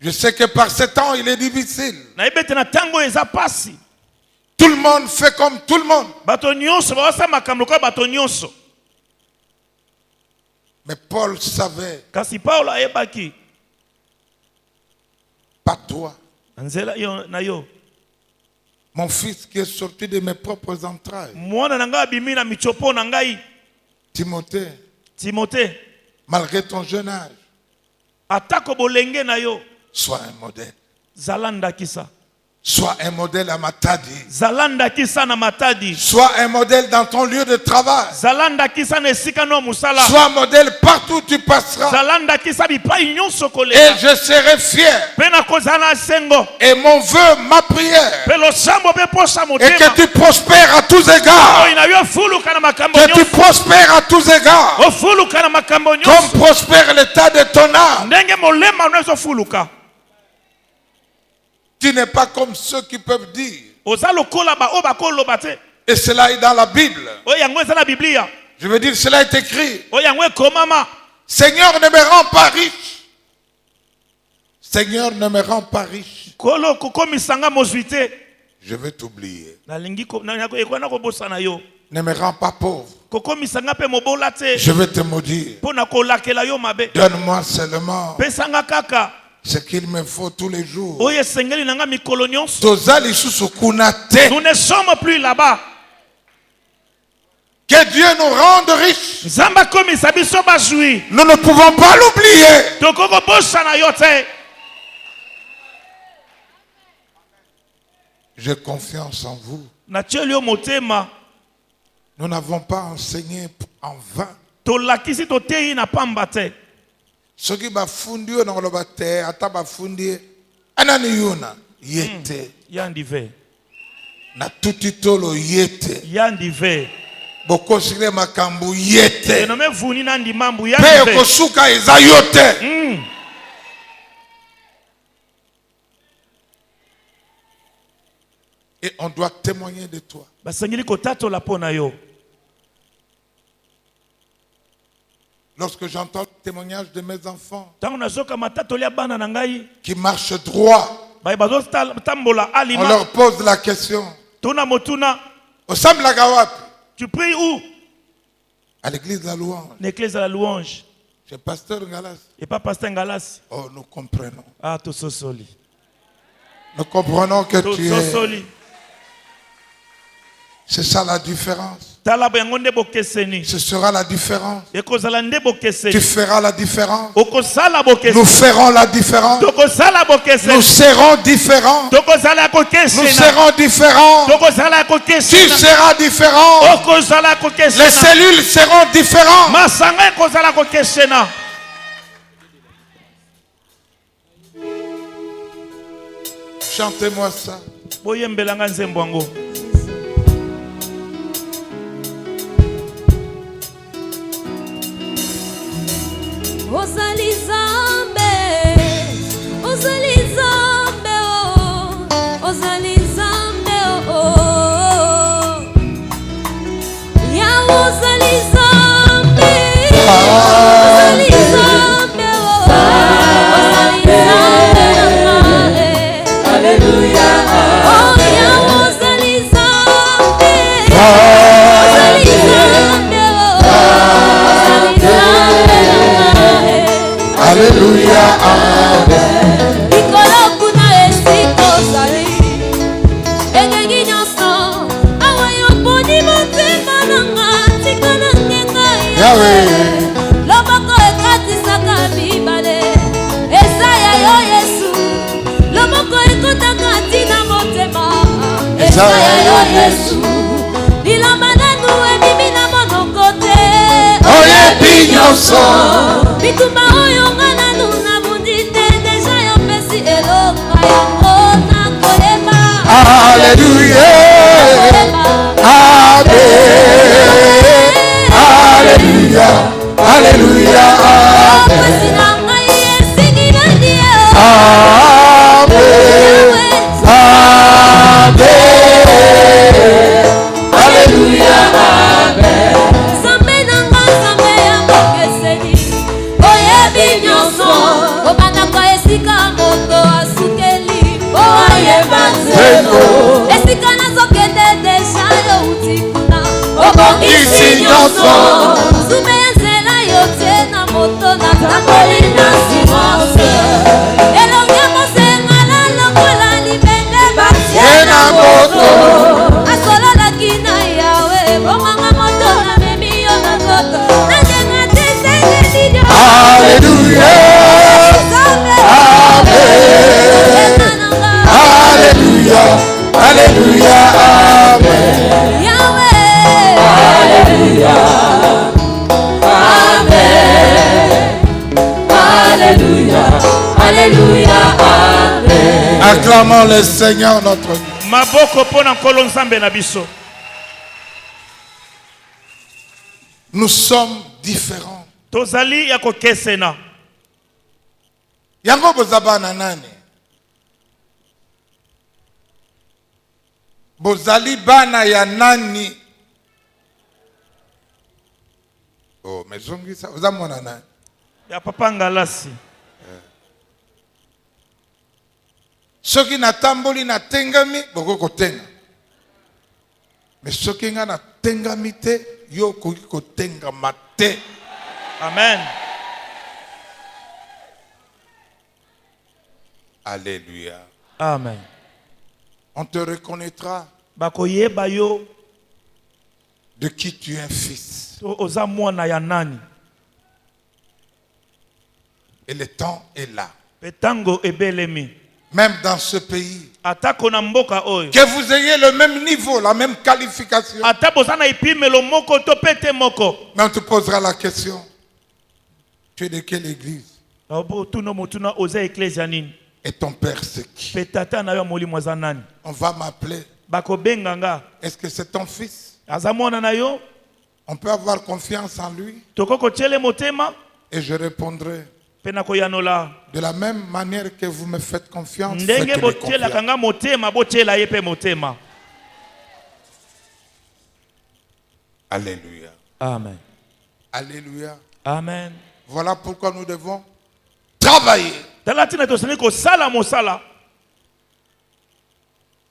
[SPEAKER 1] Je sais que par ce temps, il est difficile.
[SPEAKER 3] Na ebete na tango eza pasi.
[SPEAKER 1] Tout le monde fait comme tout le monde.
[SPEAKER 3] Bato nyonso bawasa makambo ka bato nyonso.
[SPEAKER 1] Mais Paul savait,
[SPEAKER 3] Kasi Paulo ayebaki.
[SPEAKER 1] pas toi,
[SPEAKER 3] Nzela yo na yo.
[SPEAKER 1] mon fils qui est sorti de mes propres entrailles,
[SPEAKER 3] Mwana na ngai bimi na michopo na ngai.
[SPEAKER 1] Timothée,
[SPEAKER 3] Timothée.
[SPEAKER 1] malgré ton jeune âge,
[SPEAKER 3] Atako bolenge na yo.
[SPEAKER 1] sois un modèle.
[SPEAKER 3] Zalanda kisa.
[SPEAKER 1] Sois un modèle à Matadi.
[SPEAKER 3] Zalanda kisa na matadi.
[SPEAKER 1] Sois un modèle dans ton lieu de travail.
[SPEAKER 3] Zalanda kisa na esika no musala.
[SPEAKER 1] Sois un modèle partout où tu passeras.
[SPEAKER 3] Zalanda kisa bipai nyonso
[SPEAKER 1] Et
[SPEAKER 3] kolela.
[SPEAKER 1] je serai fier.
[SPEAKER 3] Pena kozala sengo.
[SPEAKER 1] Et mon vœu, ma prière,
[SPEAKER 3] Pelo sambo pe posa
[SPEAKER 1] est
[SPEAKER 3] motema.
[SPEAKER 1] que tu prospères à tous égards.
[SPEAKER 3] Ina yo fulu kana makambo
[SPEAKER 1] Que tu
[SPEAKER 3] nyonso.
[SPEAKER 1] prospères à tous égards.
[SPEAKER 3] O fulu kana makambo
[SPEAKER 1] Comme
[SPEAKER 3] nyonso.
[SPEAKER 1] prospère l'état de ton âme.
[SPEAKER 3] Ndenge molema unazo fuluka.
[SPEAKER 1] Tu n'es pas comme ceux qui peuvent dire.
[SPEAKER 3] Oza lokola ba oba koloba te.
[SPEAKER 1] Et cela est dans la Bible.
[SPEAKER 3] O yango eza na Biblia.
[SPEAKER 1] Je veux dire, cela est écrit.
[SPEAKER 3] O yango ekomama.
[SPEAKER 1] Seigneur, ne me rends pas riche. Seigneur, ne me rends pas riche.
[SPEAKER 3] Kolo kokomisanga mozwite.
[SPEAKER 1] Je vais t'oublier.
[SPEAKER 3] Nalingi ko na ekwana kobosana yo.
[SPEAKER 1] Ne me rends pas pauvre.
[SPEAKER 3] Kokomisanga pe mobola te.
[SPEAKER 1] Je vais te maudire.
[SPEAKER 3] Pona kolakela yo mabe.
[SPEAKER 1] Donne-moi seulement
[SPEAKER 3] Pesanga kaka.
[SPEAKER 1] ce qu'il me faut tous les jours.
[SPEAKER 3] Oye sengeli nanga mikolo nyonso.
[SPEAKER 1] Toza lisusu kuna te.
[SPEAKER 3] Nous ne sommes plus là-bas.
[SPEAKER 1] Que Que Dieu nous rende riches.
[SPEAKER 3] Nzamba komisa biso bazwi.
[SPEAKER 1] Nous ne pouvons pas l'oublier.
[SPEAKER 3] Tokoko bosana yote.
[SPEAKER 1] J'ai confiance en vous.
[SPEAKER 3] Natchelio motema.
[SPEAKER 1] Nous n'avons pas enseigné en vain.
[SPEAKER 3] Tolakisi toteyi na pamba te.
[SPEAKER 1] Soki bafundi yo na koloba te ata bafundi anani yuna yete.
[SPEAKER 3] Yandive.
[SPEAKER 1] Na tuti tolo yete.
[SPEAKER 3] Yandive.
[SPEAKER 1] Bokosile makambu yete.
[SPEAKER 3] Enome vuni na ndimambu
[SPEAKER 1] Pe
[SPEAKER 3] yandive.
[SPEAKER 1] kosuka eza yote. Et on doit témoigner de toi.
[SPEAKER 3] Basengili kotato la pona yo.
[SPEAKER 1] Lorsque j'entends le témoignage de mes enfants
[SPEAKER 3] Tango nazoka matato lia bana na ngai.
[SPEAKER 1] qui marchent droit,
[SPEAKER 3] Ba bazo tambola
[SPEAKER 1] on
[SPEAKER 3] alima.
[SPEAKER 1] leur pose la question.
[SPEAKER 3] Tuna motuna.
[SPEAKER 1] Osam Lagawapi,
[SPEAKER 3] Tu pries où?
[SPEAKER 1] à l'église de la louange.
[SPEAKER 3] L'église de la louange.
[SPEAKER 1] Chez Pasteur Ngalas.
[SPEAKER 3] Et pas pasteur Ngalas.
[SPEAKER 1] Oh, nous comprenons.
[SPEAKER 3] Ah, to sosoli.
[SPEAKER 1] Nous comprenons que
[SPEAKER 3] To
[SPEAKER 1] tu es.
[SPEAKER 3] sosoli.
[SPEAKER 1] C'est ça la différence.
[SPEAKER 3] Tala bango nde bokeseni.
[SPEAKER 1] Ce sera la différence.
[SPEAKER 3] Ekozala nde bokeseni.
[SPEAKER 1] Tu feras la différence.
[SPEAKER 3] Okosala bokeseni.
[SPEAKER 1] Nous ferons la différence.
[SPEAKER 3] Tokosala bokeseni.
[SPEAKER 1] Nous serons différents.
[SPEAKER 3] Tokozala
[SPEAKER 1] Nous
[SPEAKER 3] kokesena.
[SPEAKER 1] serons différents.
[SPEAKER 3] Tokozala
[SPEAKER 1] Tu
[SPEAKER 3] kokesena.
[SPEAKER 1] seras différent.
[SPEAKER 3] Okozala kokesena.
[SPEAKER 1] Les cellules seront différentes.
[SPEAKER 3] Masanga ekozala kokesena.
[SPEAKER 1] Chantez-moi ça.
[SPEAKER 3] Boyembelanga nzembo yango.
[SPEAKER 4] Ozali Nzambe, Ozali Nzambe, oh, Ozali Nzambe, oh, ya Ozali Nzambe, Ozali Nzambe, oh, Ozali Nzambe, Alléluia, oh, ya Ozali Nzambe, Ozali Nzambe, oh, Ozali Nzambe.
[SPEAKER 1] Alléluia. Amen.
[SPEAKER 4] Likolo kuna esika ozali elengi nyonso awa yoponi motema nanga tika na ngenga
[SPEAKER 1] Yahweh.
[SPEAKER 4] loboko ekatisaka mibale eza ya yo Yesu loboko ekotaka ntina motema eza ya yo Yesu liloba nanu ebimi na monoko te
[SPEAKER 1] Oyebi nyonso.
[SPEAKER 4] bitumba oyo nga nanu nabundi te deja yopesi eloko yango nakoyeba
[SPEAKER 1] Alléluia. Amen. Alléluia. Alléluia.
[SPEAKER 4] opesi na ngai esingi nani ye
[SPEAKER 1] Amen. Amen. Alléluia.
[SPEAKER 4] Nzambe na nga Nzambe ya bokeseni oyebi nyonso obandaka esika moto asukeli oyeba nzembo esika nazokende deja youti kuna obongisi nyonso nzube ya nzela yotie na moto natamboli na silence elongi ya mosengala lokola libende batie na moto asololaki na yawe bonganga moto namemi yo na nzoto nangenga te sengeli yo
[SPEAKER 1] Alléluia. Amen. Alléluia. Alléluia. Amen.
[SPEAKER 4] Alléluia. Alléluia. Alléluia. Amen.
[SPEAKER 1] Acclamons le Seigneur notre Dieu.
[SPEAKER 3] Maboko pona nkolo nzambe na biso.
[SPEAKER 1] Nous sommes différents.
[SPEAKER 3] Tozali ya kokesena.
[SPEAKER 1] Yango bozabana nani? Bozali bana ya nani? Oh, mais zongisa, ozamona nani?
[SPEAKER 3] Ya papa Ngalasi.
[SPEAKER 1] Soki natamboli na tengami, boko kotenga. Mais soki nga na tengami te, yo koki kotenga mate.
[SPEAKER 3] Amen.
[SPEAKER 1] Alléluia.
[SPEAKER 3] Amen.
[SPEAKER 1] On te reconnaîtra
[SPEAKER 3] Bakoyeba yo
[SPEAKER 1] de qui tu es un fils.
[SPEAKER 3] to oza mwana ya nani.
[SPEAKER 1] Et le temps est là.
[SPEAKER 3] Pe tango ebelemi.
[SPEAKER 1] Même dans ce pays.
[SPEAKER 3] Atako na mboka oyo.
[SPEAKER 1] Que vous ayez le même niveau, la même qualification.
[SPEAKER 3] Ata bozana ipimelo moko to pete moko.
[SPEAKER 1] Mais on te posera la question. Tu es de quelle église?
[SPEAKER 3] Abo tuno motuna oza ecclesia nini?
[SPEAKER 1] Et ton père c'est qui?
[SPEAKER 3] Pe tata na yo molimo aza nani?
[SPEAKER 1] On va m'appeler.
[SPEAKER 3] Bako benganga.
[SPEAKER 1] Est-ce que c'est ton fils?
[SPEAKER 3] Aza mwana na yo?
[SPEAKER 1] On peut avoir confiance en lui.
[SPEAKER 3] Tokoko tiele motema?
[SPEAKER 1] Et je répondrai.
[SPEAKER 3] De
[SPEAKER 1] la même manière que vous me faites confiance.
[SPEAKER 3] Ndenge botiela kanga motema botiela yepe motema.
[SPEAKER 1] Alléluia.
[SPEAKER 3] Amen.
[SPEAKER 1] Alléluia.
[SPEAKER 3] Amen.
[SPEAKER 1] Voilà pourquoi nous devons travailler.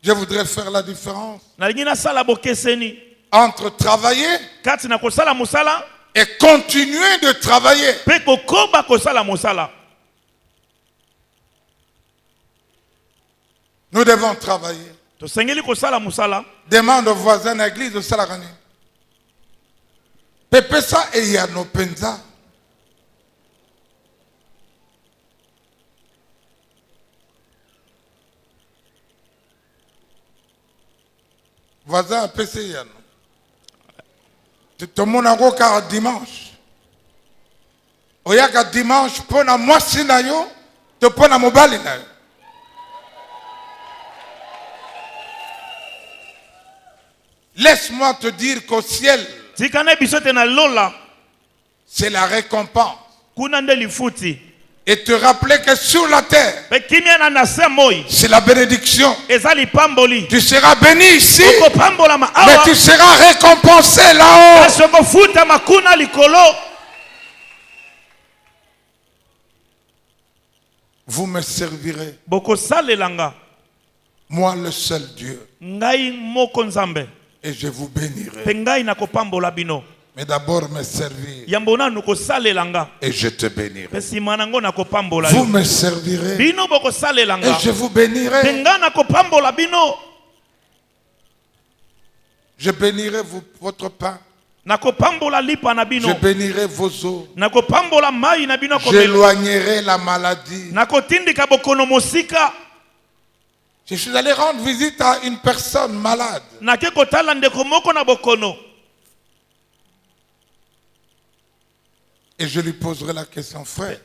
[SPEAKER 1] Je voudrais faire la différence entre travailler et continuer de travailler. Nous devons travailler. Demande aux voisins de l'église de Salakani. Pepesa et Yano Penza. Voisin à PC Yano. Tout le monde a un dimanche. Oyaka dimanche, pour na mwasi na yo, to pour na mobali na yo. Laisse-moi te dire qu'au ciel, c'est la récompense. Et te rappeler que sur la terre, c'est la bénédiction. Tu seras béni ici, mais tu seras récompensé là-haut. Vous me servirez. Moi le seul Dieu. Et je vous bénirai. Mais d'abord me servir. Et je te bénirai. Vous me servirez. Et je vous bénirai. Je bénirai votre pain. Je bénirai vos eaux. J'éloignerai la maladie. Je suis allé rendre visite à une personne malade. Et je lui poserai la question, frère,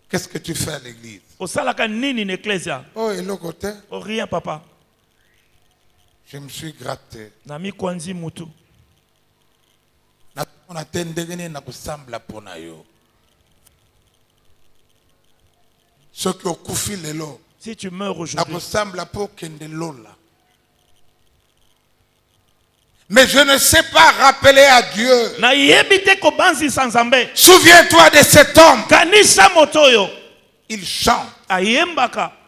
[SPEAKER 1] qu'est-ce que tu fais à l'église? Oh, et l'autre côté,
[SPEAKER 3] rien, papa.
[SPEAKER 1] Je me suis gratté.
[SPEAKER 3] Si tu meurs aujourd'hui,
[SPEAKER 1] mais je ne sais pas rappeler à Dieu. Souviens-toi de cet homme. Il chante.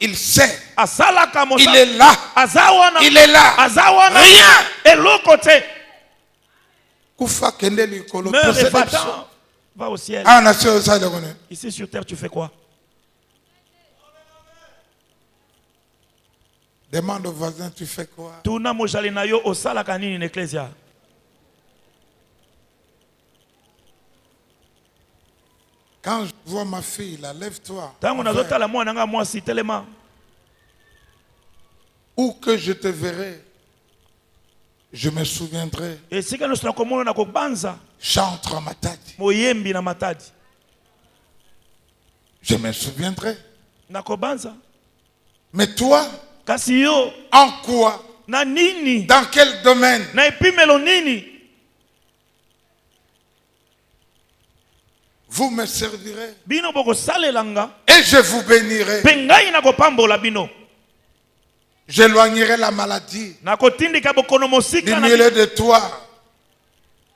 [SPEAKER 1] Il sait. Il est là. Il est là. Rien.
[SPEAKER 3] Meurs et va-t'en. Va au ciel. Ici sur terre, tu fais quoi?
[SPEAKER 1] Demande au voisin, tu fais quoi? Quand je vois ma fille, là, lève-toi. Où que je te verrai, je me souviendrai. Chante Matadi. Je me souviendrai. Mais toi, en quoi? Dans quel domaine? Vous me servirez. Et je vous bénirai. J'éloignerai la maladie du milieu de toi.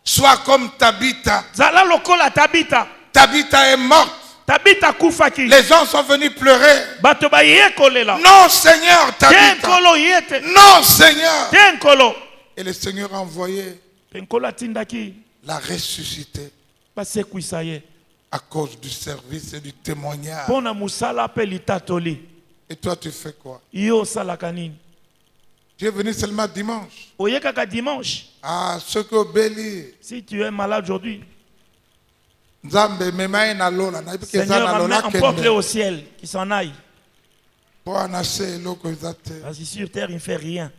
[SPEAKER 1] Sois comme Tabitha. Tabitha est morte. Les gens sont venus pleurer. Non, Seigneur, Tabitha. Non, Seigneur. Et le Seigneur a envoyé la ressusciter à cause du service et du témoignage. Et toi, tu fais quoi?
[SPEAKER 3] Tu es venu seulement dimanche.
[SPEAKER 4] Dimanche.
[SPEAKER 3] Ah, ce que Béli.
[SPEAKER 4] Si tu es malade aujourd'hui,
[SPEAKER 3] Seigneur,
[SPEAKER 4] emporte-le au ciel, qu'il s'en aille.
[SPEAKER 3] Parce
[SPEAKER 4] que sur terre, il ne fait rien.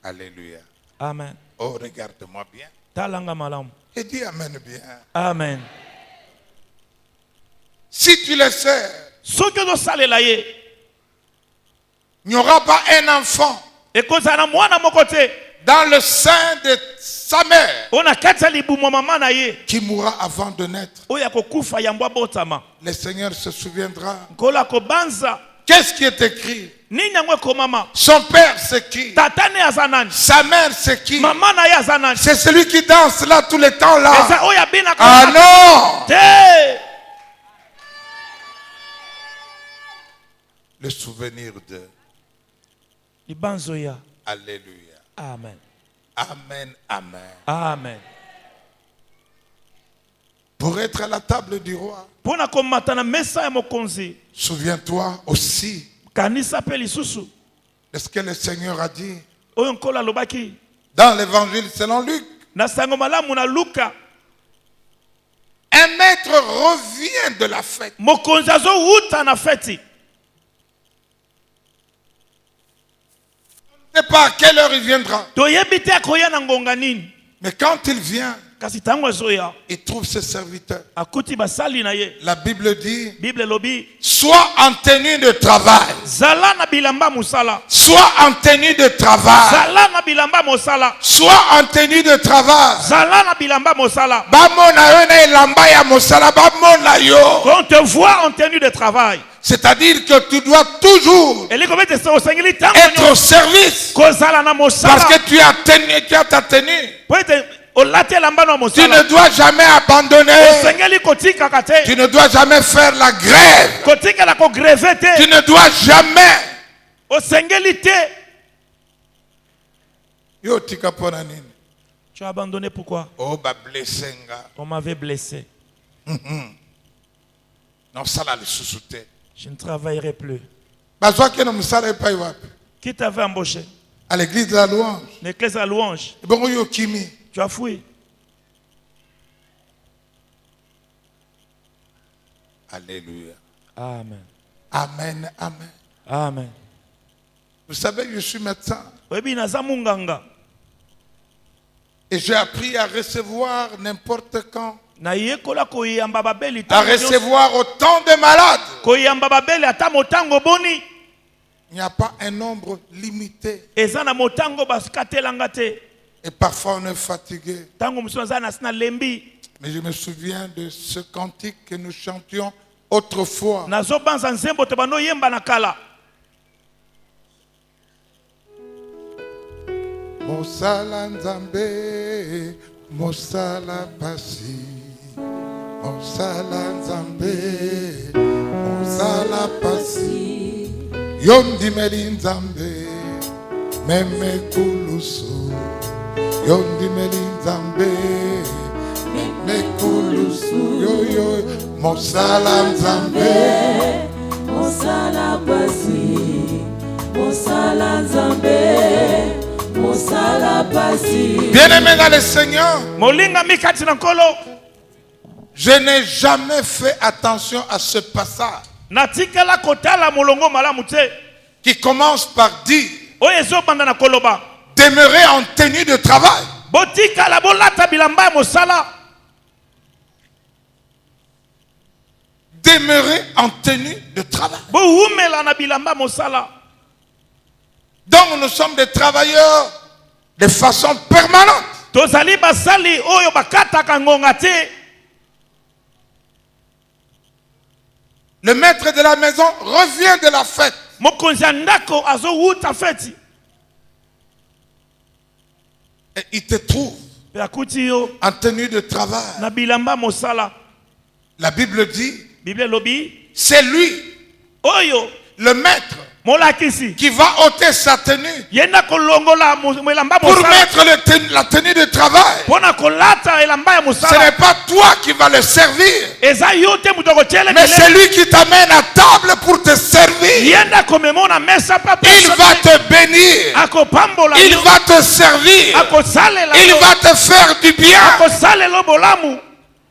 [SPEAKER 3] Alléluia.
[SPEAKER 4] Amen.
[SPEAKER 3] Oh, regarde-moi bien. Et dis Amen bien.
[SPEAKER 4] Amen.
[SPEAKER 3] Si tu le sais, il n'y aura pas un enfant dans le sein de sa mère qui mourra avant de naître. Le Seigneur se souviendra. Qu'est-ce qui est écrit? Son père c'est qui? Sa mère c'est qui? C'est celui qui danse là tout le temps là. Ah non! Le souvenir de. Alléluia.
[SPEAKER 4] Amen.
[SPEAKER 3] Amen. Amen.
[SPEAKER 4] Amen.
[SPEAKER 3] Pour être à la table du roi. Souviens-toi aussi de ce que le Seigneur a dit dans l'évangile selon Luc. Un maître revient de la fête. On ne sait pas à quelle heure il viendra. Mais quand il vient, il trouve ses serviteurs. La Bible dit, sois en tenue de travail. Sois en tenue de travail. Sois en tenue de travail.
[SPEAKER 4] Quand on te voit en tenue de travail,
[SPEAKER 3] c'est-à-dire que tu dois toujours être au service. Parce que tu as ta tenue. Tu ne dois jamais abandonner. Tu ne dois jamais faire la grève. Tu ne dois jamais.
[SPEAKER 4] Tu as abandonné pourquoi? On m'avait blessé. Je ne travaillerai plus. Qui t'avait embauché?
[SPEAKER 3] À l'église de la louange.
[SPEAKER 4] L'église de la louange. Tu as fui.
[SPEAKER 3] Alléluia.
[SPEAKER 4] Amen.
[SPEAKER 3] Amen. Amen.
[SPEAKER 4] Amen.
[SPEAKER 3] Vous savez, je suis médecin. Et j'ai appris à recevoir n'importe quand. À recevoir autant de malades. Il n'y a pas un nombre limité. Et parfois on est fatigué. Mais je me souviens de ce cantique que nous chantions autrefois. Mosala Nzambe, Mosala Pasi, Mosala Nzambe, Mosala Pasi, Yondi Meli Nzambe, Meme Kulusu, Yondi Meli Nzambe, Meme Kulusu, Yo Yo, Mosala Nzambe,
[SPEAKER 5] Mosala Pasi, Mosala Nzambe.
[SPEAKER 3] Bien-aimé dans le Seigneur, je n'ai jamais fait attention à ce passage qui commence par dire demeurer en tenue de travail. Demeurer en tenue de travail. Donc nous sommes des travailleurs de façon permanente. Le maître de la maison revient de la fête. Et il te trouve en tenue de travail. La Bible dit, c'est lui
[SPEAKER 1] le maître qui va ôter sa tenue pour mettre la tenue de travail. Ce n'est pas toi qui vas le servir, mais c'est lui qui t'amène à table pour te servir. Il va te bénir, il va te servir, il va te faire du bien.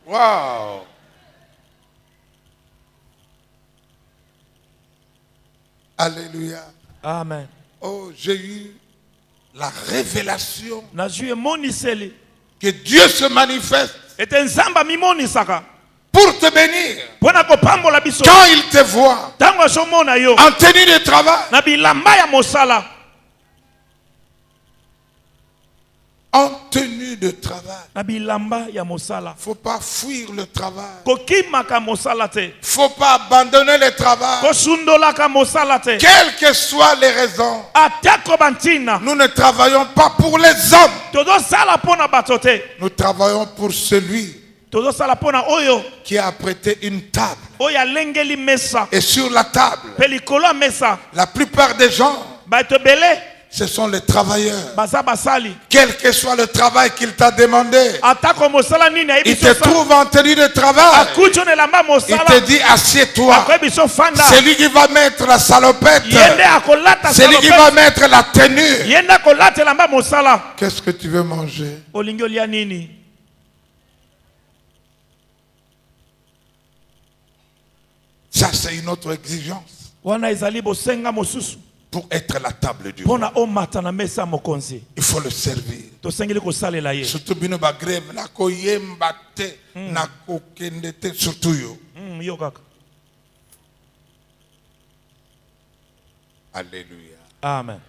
[SPEAKER 1] Wow. Alléluia.
[SPEAKER 3] Amen.
[SPEAKER 1] Oh, j'ai eu la révélation que Dieu se manifeste pour te bénir. Quand il te voit en tenue de travail, en tenue de travail, il ne faut pas fuir le travail. Il ne faut pas abandonner le travail. Quelles que soient les raisons, nous ne travaillons pas pour les hommes. Nous travaillons pour celui qui a prêté une table. Et sur la table, la plupart des gens, ce sont les travailleurs. Quel que soit le travail qu'il t'a demandé, il te trouve en tenue de travail. Il te dit assieds-toi. C'est lui qui va mettre la salopette. C'est lui qui va mettre la tenue. Qu'est-ce que tu veux manger? Ça, c'est une autre exigence. Pour être la table du roi, il faut le servir. Surtout bino ba grève na ko yemba te na ko kende te surtout yo. Alléluia.
[SPEAKER 3] Amen.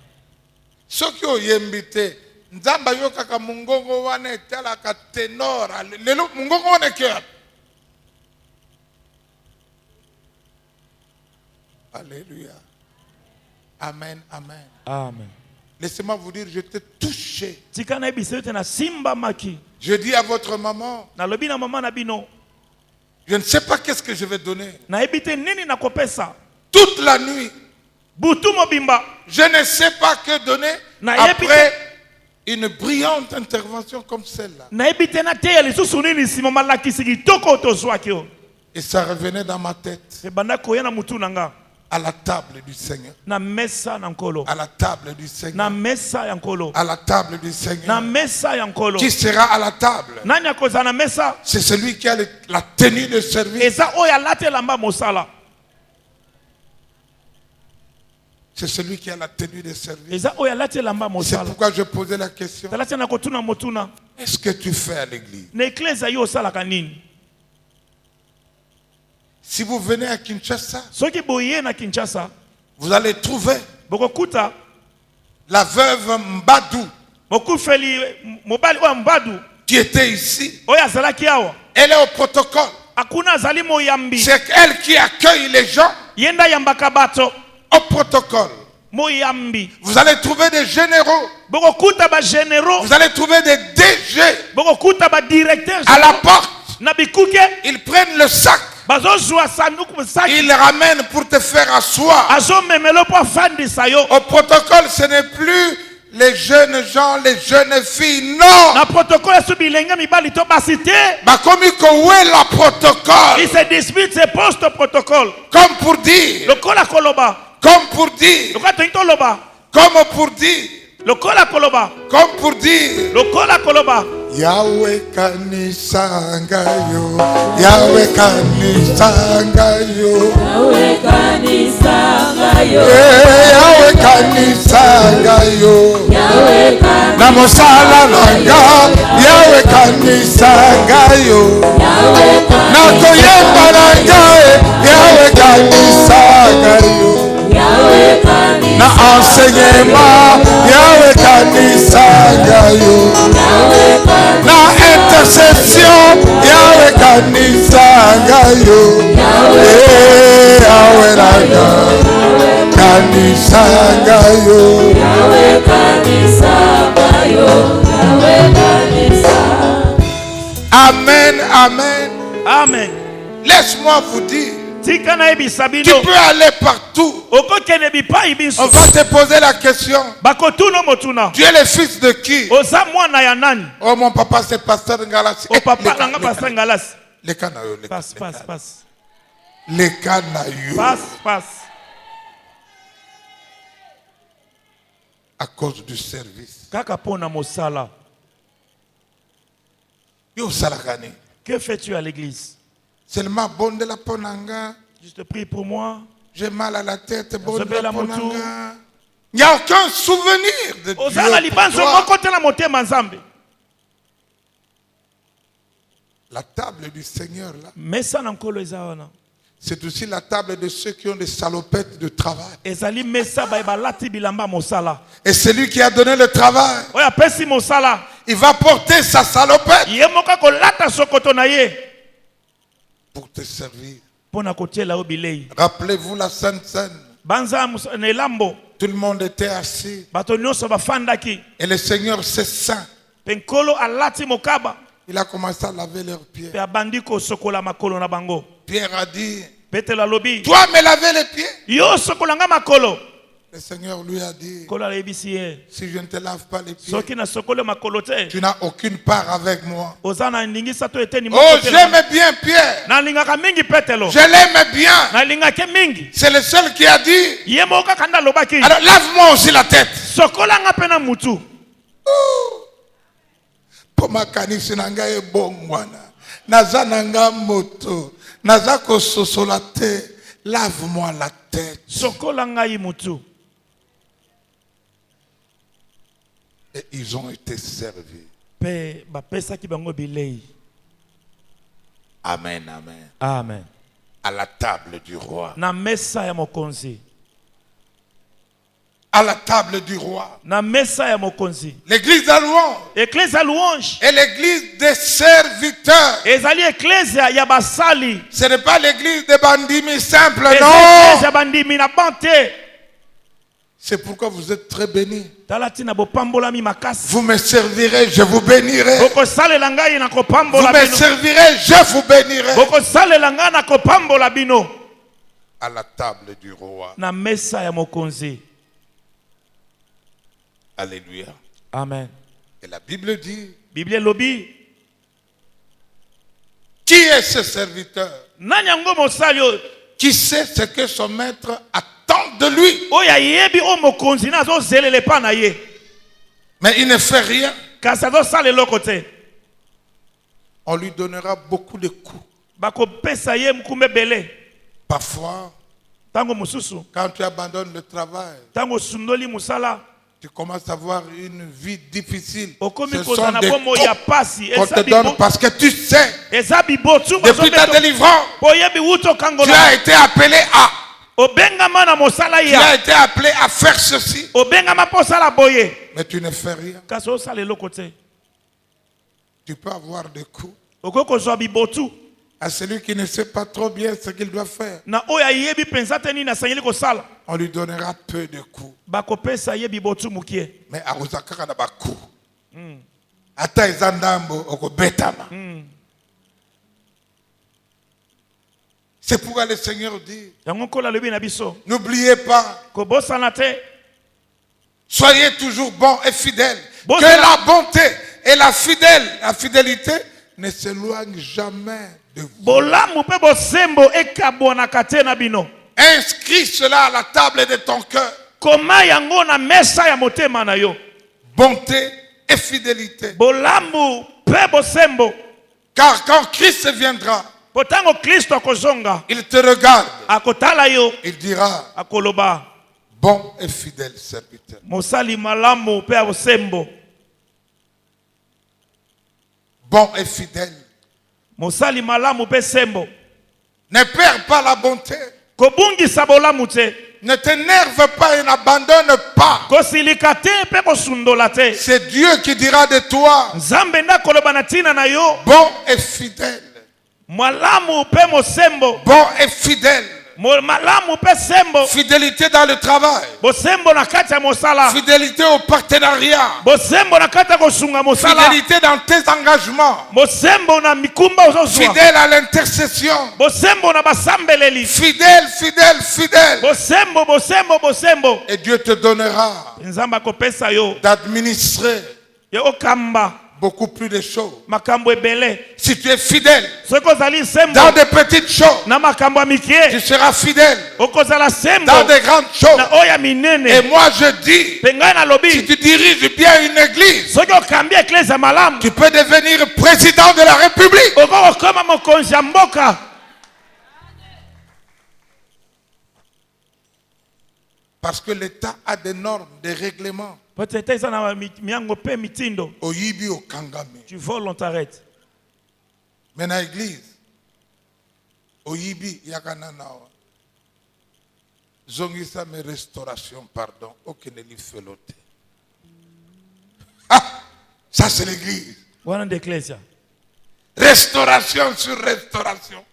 [SPEAKER 1] Soki o yembite nzamba yo kaka mungongo wane tala ka tenor lelo mungongo wane kia. Alléluia. Amen, amen.
[SPEAKER 3] Amen.
[SPEAKER 1] Laissez-moi vous dire, je t'ai touché. Je dis à votre maman, je ne sais pas qu'est-ce que je vais donner. Toute la nuit, je ne sais pas que donner après une brillante intervention comme celle-là. Et ça revenait dans ma tête. À la table du Seigneur. À la table du Seigneur. À la table du Seigneur. Qui sera à la table? C'est celui qui a la tenue de service. C'est celui qui a la tenue de service. C'est pourquoi je posais la question. Est-ce que tu fais à l'église? Si vous venez à Kinshasa, vous allez trouver la veuve Mbadou qui était ici. Elle est au protocole. C'est elle qui accueille les gens au protocole. Vous allez trouver des généraux. Vous allez trouver des DG à la porte. Ils prennent le sac. Il les ramène pour te faire asseoir. Au protocole, ce n'est plus les jeunes gens, les jeunes filles, non. Où est la protocole?
[SPEAKER 3] Il se dispute ses postes au protocole.
[SPEAKER 1] Comme pour dire. Comme pour dire. Comme pour dire. Comme pour dire. Yahweh kanisangayo, Yahweh kanisangayo,
[SPEAKER 5] Yahweh kanisangayo,
[SPEAKER 1] Yahweh kanisangayo,
[SPEAKER 5] Yahweh kanisangayo,
[SPEAKER 1] namosala nanga, Yahweh kanisangayo,
[SPEAKER 5] Yahweh
[SPEAKER 1] nakoyemba nanga, Yahweh kanisangayo,
[SPEAKER 5] Yahweh kanisangayo,
[SPEAKER 1] na enseignement, Yahweh kanisangayo, na intercession, Yahweh kanisangayo, Yahweh nanga kanisangayo,
[SPEAKER 5] Yahweh kanisangayo, Yahweh kanisangayo.
[SPEAKER 1] Amen, amen.
[SPEAKER 3] Amen.
[SPEAKER 1] Laisse-moi vous dire. Tu peux
[SPEAKER 3] aller partout. On va te poser la question. Tu es le fils de qui? Oh, mon papa c'est pasteur Ngalas.
[SPEAKER 1] Oh, papa pasteur Ngalas.
[SPEAKER 3] Les canailles.
[SPEAKER 1] Passe.
[SPEAKER 3] Les canailles.
[SPEAKER 1] Passe.
[SPEAKER 3] À cause du service.
[SPEAKER 1] Que fais-tu à l'église?
[SPEAKER 3] Seulement bon de la ponanga.
[SPEAKER 1] Juste prie pour moi.
[SPEAKER 3] J'ai mal à la tête. Bon de la ponanga. Il n'y a aucun souvenir de Dieu pour toi. La table du Seigneur là. C'est aussi la table de ceux qui ont des salopettes de travail. Et celui qui a donné le travail, il va porter sa salopette pour te servir. Rappelez-vous la Sainte Seine. Tout le monde était assis. Et le Seigneur s'est saint. Il a commencé à laver leurs pieds. Pierre a dit, toi me laver les pieds. Le Seigneur lui a dit, si je ne te lave pas les pieds, tu n'as aucune part avec moi. Oh, j'aime bien Pierre. Je l'aime bien. C'est le seul qui a dit, alors lave-moi aussi la tête. Pomakanisi nanga ebongwana naza nanga moto naza kososola te, lave-moi la tête. Et ils ont été servis. Amen. À la table du roi. À la table du roi. L'église de louange. Et l'église des serviteurs. Ce n'est pas l'église des bandits simples, non. C'est pourquoi vous êtes très bénis. Vous me servirez, je vous bénirai. Vous me servirez, je vous bénirai. À la table du roi. Alléluia.
[SPEAKER 1] Amen.
[SPEAKER 3] Et la Bible dit, qui est ce serviteur qui sait ce que son maître attend de lui, mais il ne fait rien? On lui donnera beaucoup de coups. Parfois, quand tu abandonnes le travail, tu commences à avoir une vie difficile. Ce sont des coups qu'on te donne parce que tu sais, depuis ta délivrance, tu as été appelé à. Tu as été appelé à faire ceci. Mais tu ne fais rien. Tu peux avoir des coups à celui qui ne sait pas trop bien ce qu'il doit faire. On lui donnera peu de coups. Mais à Osaka, on a des coups. Ata ezandambo okobetama. C'est pourquoi le Seigneur dit, n'oubliez pas, soyez toujours bons et fidèles. Que la bonté et la fidélité ne s'éloignent jamais de vous. Inscris cela à la table de ton cœur. Bonté et fidélité. Car quand Christ viendra, il te regarde. Il dira, bon et fidèle serviteur. Bon et fidèle. Ne perds pas la bonté. Ne t'énerve pas et n'abandonne pas. C'est Dieu qui dira de toi, bon et fidèle. Bon et fidèle. Fidélité dans le travail. Fidélité au partenariat. Fidélité dans tes engagements. Fidèle à l'intercession. Fidèle, fidèle, fidèle. Et Dieu te donnera d'administrer beaucoup plus de choses. Si tu es fidèle dans des petites choses, tu seras fidèle dans des grandes choses. Et moi je dis, si tu diriges bien une église, tu peux devenir président de la République. Parce que l'État a des normes, des règlements.
[SPEAKER 1] Tu voles, on t'arrête.
[SPEAKER 3] Mais dans l'église, Oyibi, Yakananawa. Zongisa mes restaurations, pardon. Aucun ne fait l'autre. Ah, ça c'est l'église. Restauration sur restauration.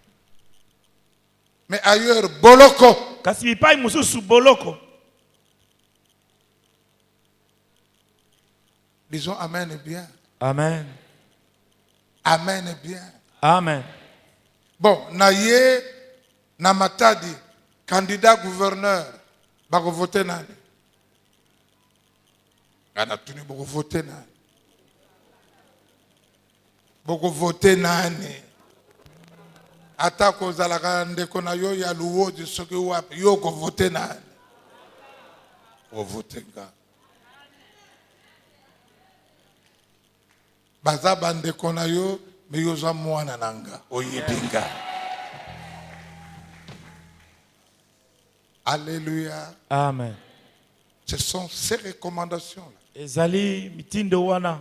[SPEAKER 3] Mais ailleurs, Boloko. Disons Amen et bien.
[SPEAKER 1] Amen.
[SPEAKER 3] Amen et bien.
[SPEAKER 1] Amen.
[SPEAKER 3] Bon, Naye, Namatadi, candidat gouverneur, bako voter nani? Ana tuni bako voter nani? Bako voter nani? Ata kozalaka ndeko na yo ya luwoji soki wapi yo ko voter nani? O voter nga. Baza bandeko na yo me yoza mwana nanga oyebinga. Alléluia.
[SPEAKER 1] Amen.
[SPEAKER 3] Ce sont ces recommandations là.
[SPEAKER 1] Ezali mitindo wana.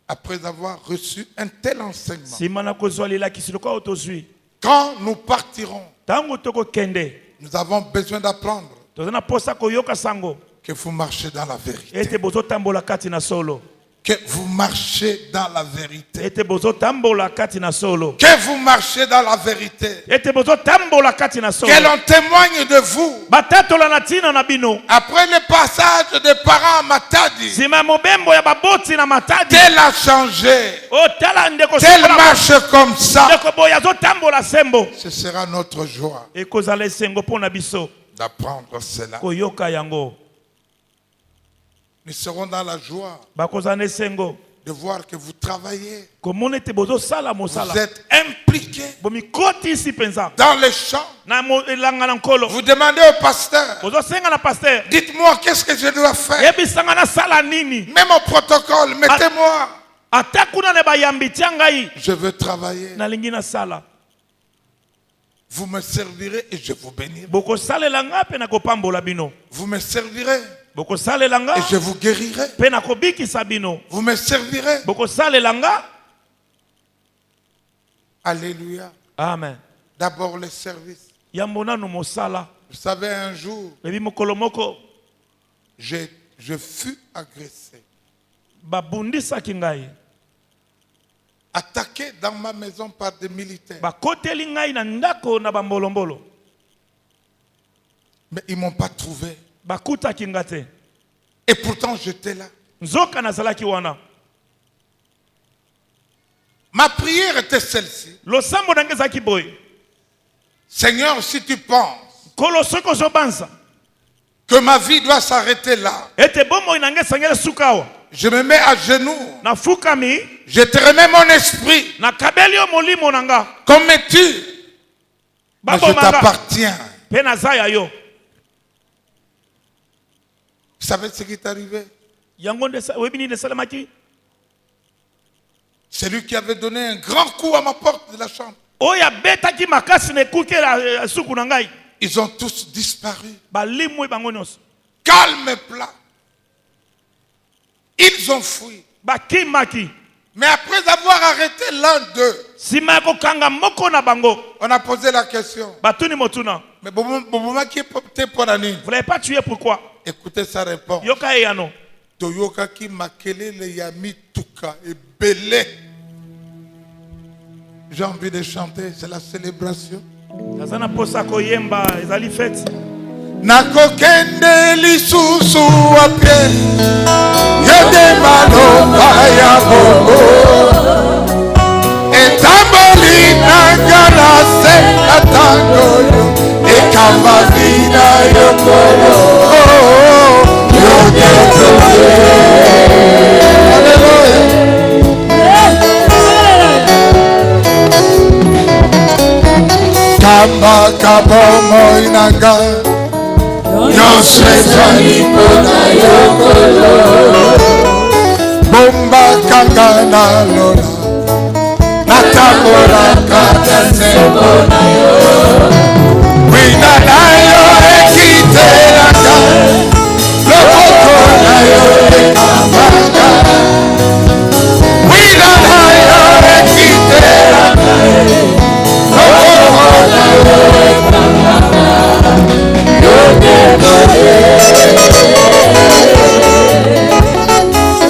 [SPEAKER 3] Après avoir reçu un tel enseignement.
[SPEAKER 1] Simana kozwalila kisiluka otozwi.
[SPEAKER 3] Quand nous partirons,
[SPEAKER 1] tango toko kende.
[SPEAKER 3] Nous avons besoin d'apprendre.
[SPEAKER 1] Tozana posa koyoka sango.
[SPEAKER 3] Que vous marchez dans la vérité.
[SPEAKER 1] Ete bozo tambola kati na solo.
[SPEAKER 3] Que vous marchez dans la vérité.
[SPEAKER 1] Ete bozo tambola kati na solo.
[SPEAKER 3] Que vous marchez dans la vérité.
[SPEAKER 1] Ete bozo tambola kati na solo.
[SPEAKER 3] Que l'on témoigne de vous.
[SPEAKER 1] Batatola na tina na bino.
[SPEAKER 3] Après le passage des parents à Matadi.
[SPEAKER 1] Sima mobembo ya baboti na Matadi.
[SPEAKER 3] Tel a changé.
[SPEAKER 1] O tala ndeko
[SPEAKER 3] tel marche comme ça.
[SPEAKER 1] Ndeko boya zo tambola sembo.
[SPEAKER 3] Ce sera notre joie.
[SPEAKER 1] E kozala sengo pona biso.
[SPEAKER 3] D'apprendre cela.
[SPEAKER 1] Koyoka yango.
[SPEAKER 3] Nous serons dans la joie
[SPEAKER 1] de
[SPEAKER 3] voir que vous travaillez.
[SPEAKER 1] Vous
[SPEAKER 3] êtes impliqués dans les champs. Vous demandez au pasteur, dites-moi qu'est-ce que je dois faire. Même au protocole, mettez-moi. Je veux travailler. Vous me servirez et je vous bénirai. Vous me servirez et je vous guérirai. Vous me servirez. Alléluia.
[SPEAKER 1] Amen.
[SPEAKER 3] D'abord le service. Vous savez, un jour, je fus agressé. Attaqué dans ma maison par des militaires. Mais ils ne m'ont pas trouvé. Et pourtant j'étais là. Ma prière était celle-ci. Seigneur, si tu penses que ma vie doit s'arrêter là, je me mets à genoux. Je te remets mon esprit. Comme es-tu? Mais je t'appartiens. Vous savez ce qui est arrivé? C'est lui qui avait donné un grand coup à ma porte de la chambre. Ils ont tous disparu. Calme et plat. Ils ont fui. Mais après avoir arrêté l'un d'eux, on a posé la question. Mais vous
[SPEAKER 1] l'avez pas tué, pourquoi?
[SPEAKER 3] Écoutez sa réponse. Toyoka ki makelele yami tuka et belé. J'ai envie de chanter, c'est la célébration.
[SPEAKER 1] nakokende lisusu apye yende maloba ya bongo etamboli nangala se atangoyo ekambabina yokolo kamba kabomo inanga nyonso ezali mpona yokolo bomba kanga na lola natambolaka na nsembo na yo wina na yo ekitelaka loboko na yo ekambaka wina na yo ekitelaka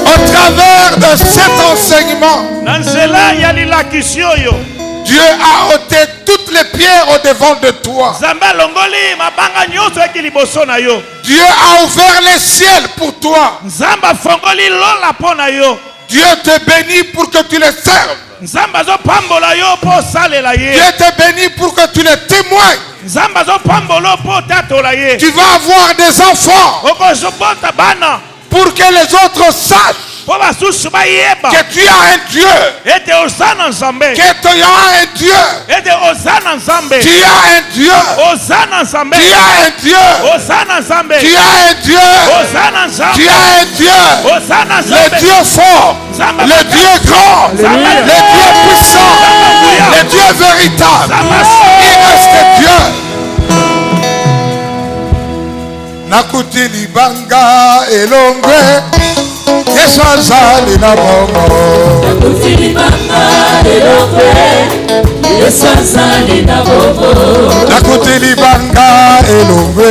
[SPEAKER 1] au travers de cet enseignement, Dieu a ôté toutes les pierres au devant de toi. Dieu a ouvert les ciels pour toi. Dieu te bénit pour que tu les serves. Dieu te bénit pour que tu les témoignes. Tu vas avoir des enfants pour que les autres sachent que tu as un Dieu. Que tu as un Dieu. Tu as un Dieu. Tu as un Dieu. Tu as un Dieu. Tu as un Dieu. Le Dieu fort. Le Dieu grand. Le Dieu puissant. Le Dieu véritable. Il reste Dieu. Nakuti libanga elongwe Yesu azali na bongo
[SPEAKER 5] Nakuti libanga elongwe Yesu azali na bongo
[SPEAKER 1] Nakuti libanga elongwe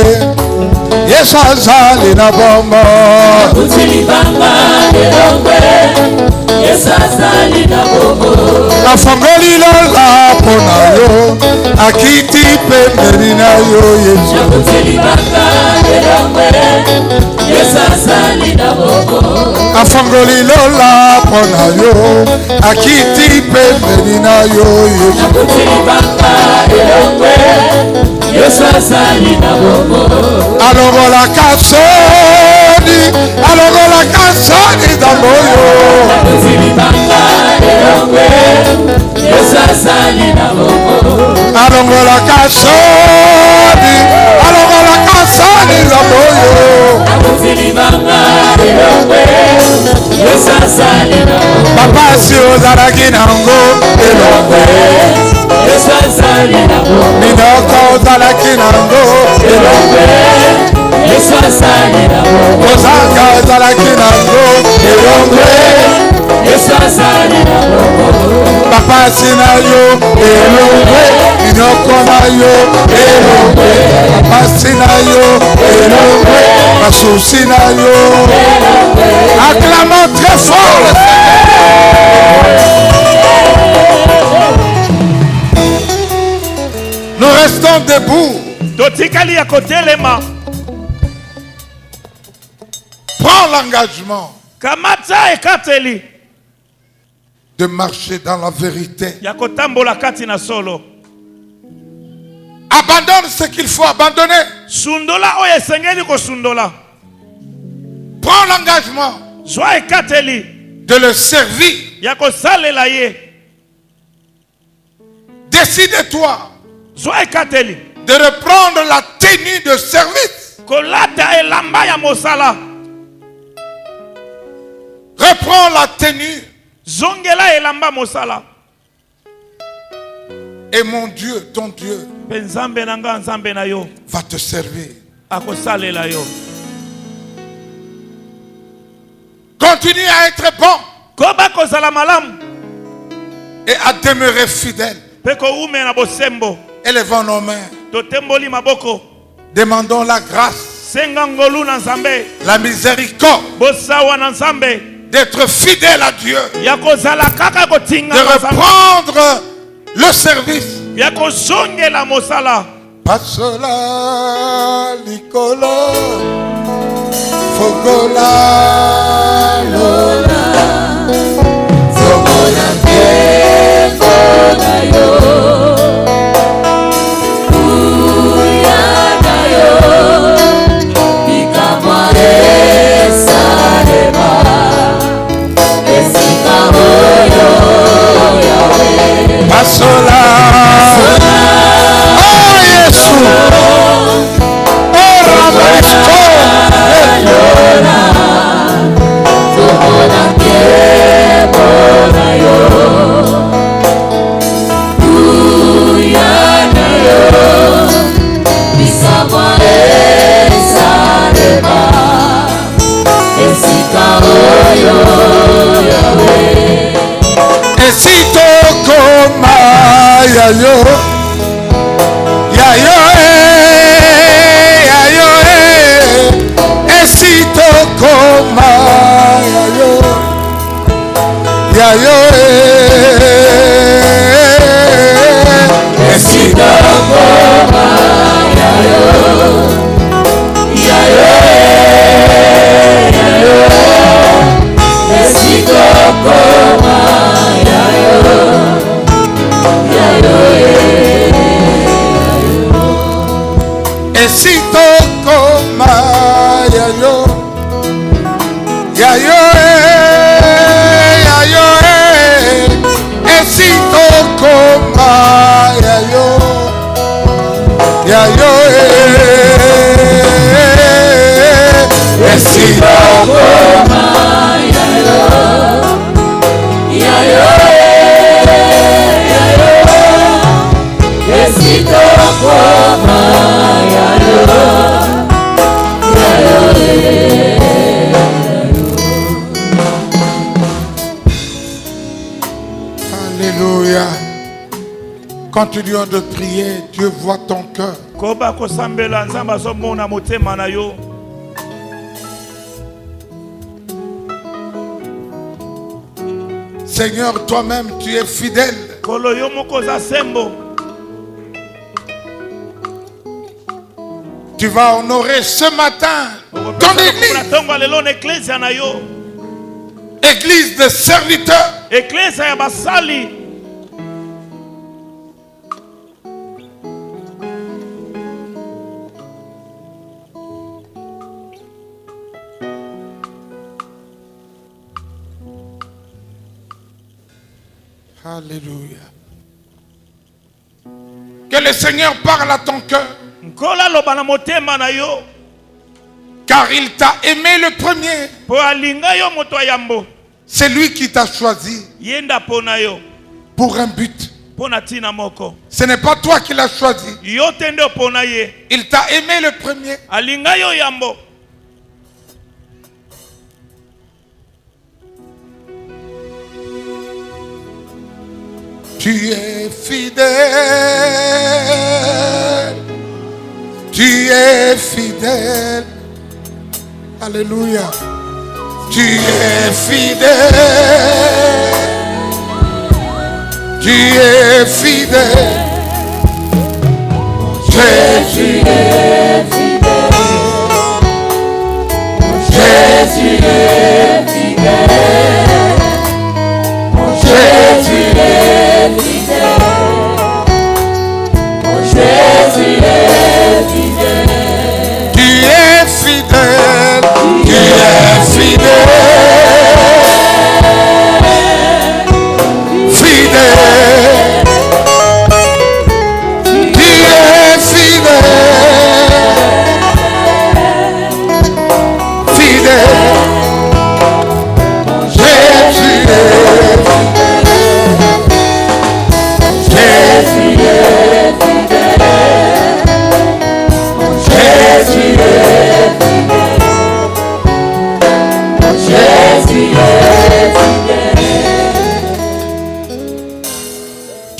[SPEAKER 1] Yesu azali na bongo
[SPEAKER 5] Nakuti libanga elongwe Yesu azali na bongo
[SPEAKER 1] Nafongoli lola pona yo Akiti pembeni na yo Yesu
[SPEAKER 5] Nakuti libanga elongwe Yesu azali na bongo
[SPEAKER 1] Nafongoli lola pona yo Akiti pembeni na yo Yesu
[SPEAKER 5] Nakuti libanga elongwe Yesu azali na bongo
[SPEAKER 1] Alongola kasoni damoyo
[SPEAKER 5] Nakuti libanga elongwe Yesu azali na bongo
[SPEAKER 1] Alongola kasoni damoyo
[SPEAKER 5] Nakuti libanga elongwe Yesu azali na bongo
[SPEAKER 1] Papa si ozalaki nango elongwe
[SPEAKER 5] Yesu azali na bongo
[SPEAKER 1] Minoko ozalaki nango
[SPEAKER 5] elongwe Yesu azali na bongo
[SPEAKER 1] Ozanga ozalaki nango elongwe
[SPEAKER 5] Yesu azali na bongo
[SPEAKER 1] Papa si na yo elongwe Minoko na yo elongwe Papa si na yo elongwe Masusi na yo Acclamons très fort le Seigneur. Nous restons debout. Prends l'engagement de marcher dans la vérité. Abandonne ce qu'il faut abandonner. Prends l'engagement de le servir. Décide-toi de reprendre la tenue de service. Reprends la tenue. Et mon Dieu, ton Dieu, va te servir. Continue à être bon et à demeurer fidèle. Élevons nos mains. Demandons la grâce, la miséricorde d'être fidèle à Dieu, de reprendre le service ya kozongela mosala
[SPEAKER 3] pasola likolo fogola lola
[SPEAKER 5] fogola kembo na yo uya na yo bikamwa esalema esika oyo yawe
[SPEAKER 3] pasola Alléluia. Quand tu lui as de prier, Dieu voit ton cœur. Seigneur, toi-même, tu es fidèle. Tu vas honorer ce matin ton église. Église de serviteurs. Alléluia. Que le Seigneur parle à ton cœur. Car il t'a aimé le premier. C'est lui qui t'a choisi pour un but. Ce n'est pas toi qui l'as choisi. Il t'a aimé le premier. Tu es fidèle. Tu es fidèle. Alléluia. Tu es fidèle. Tu es fidèle.
[SPEAKER 5] Jésus est fidèle. Jésus est fidèle. Jésus est fidèle. Jésus est fidèle.
[SPEAKER 3] Tu es fidèle. Tu es fidèle. Fidèle. Tu es fidèle. Fidèle. Jésus est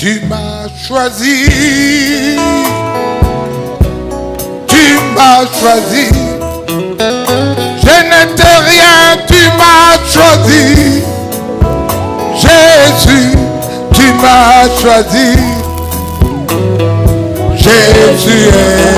[SPEAKER 3] Tu m'as choisi, tu m'as choisi. Je n'étais rien, tu m'as choisi. Jésus, tu m'as choisi. Jésus est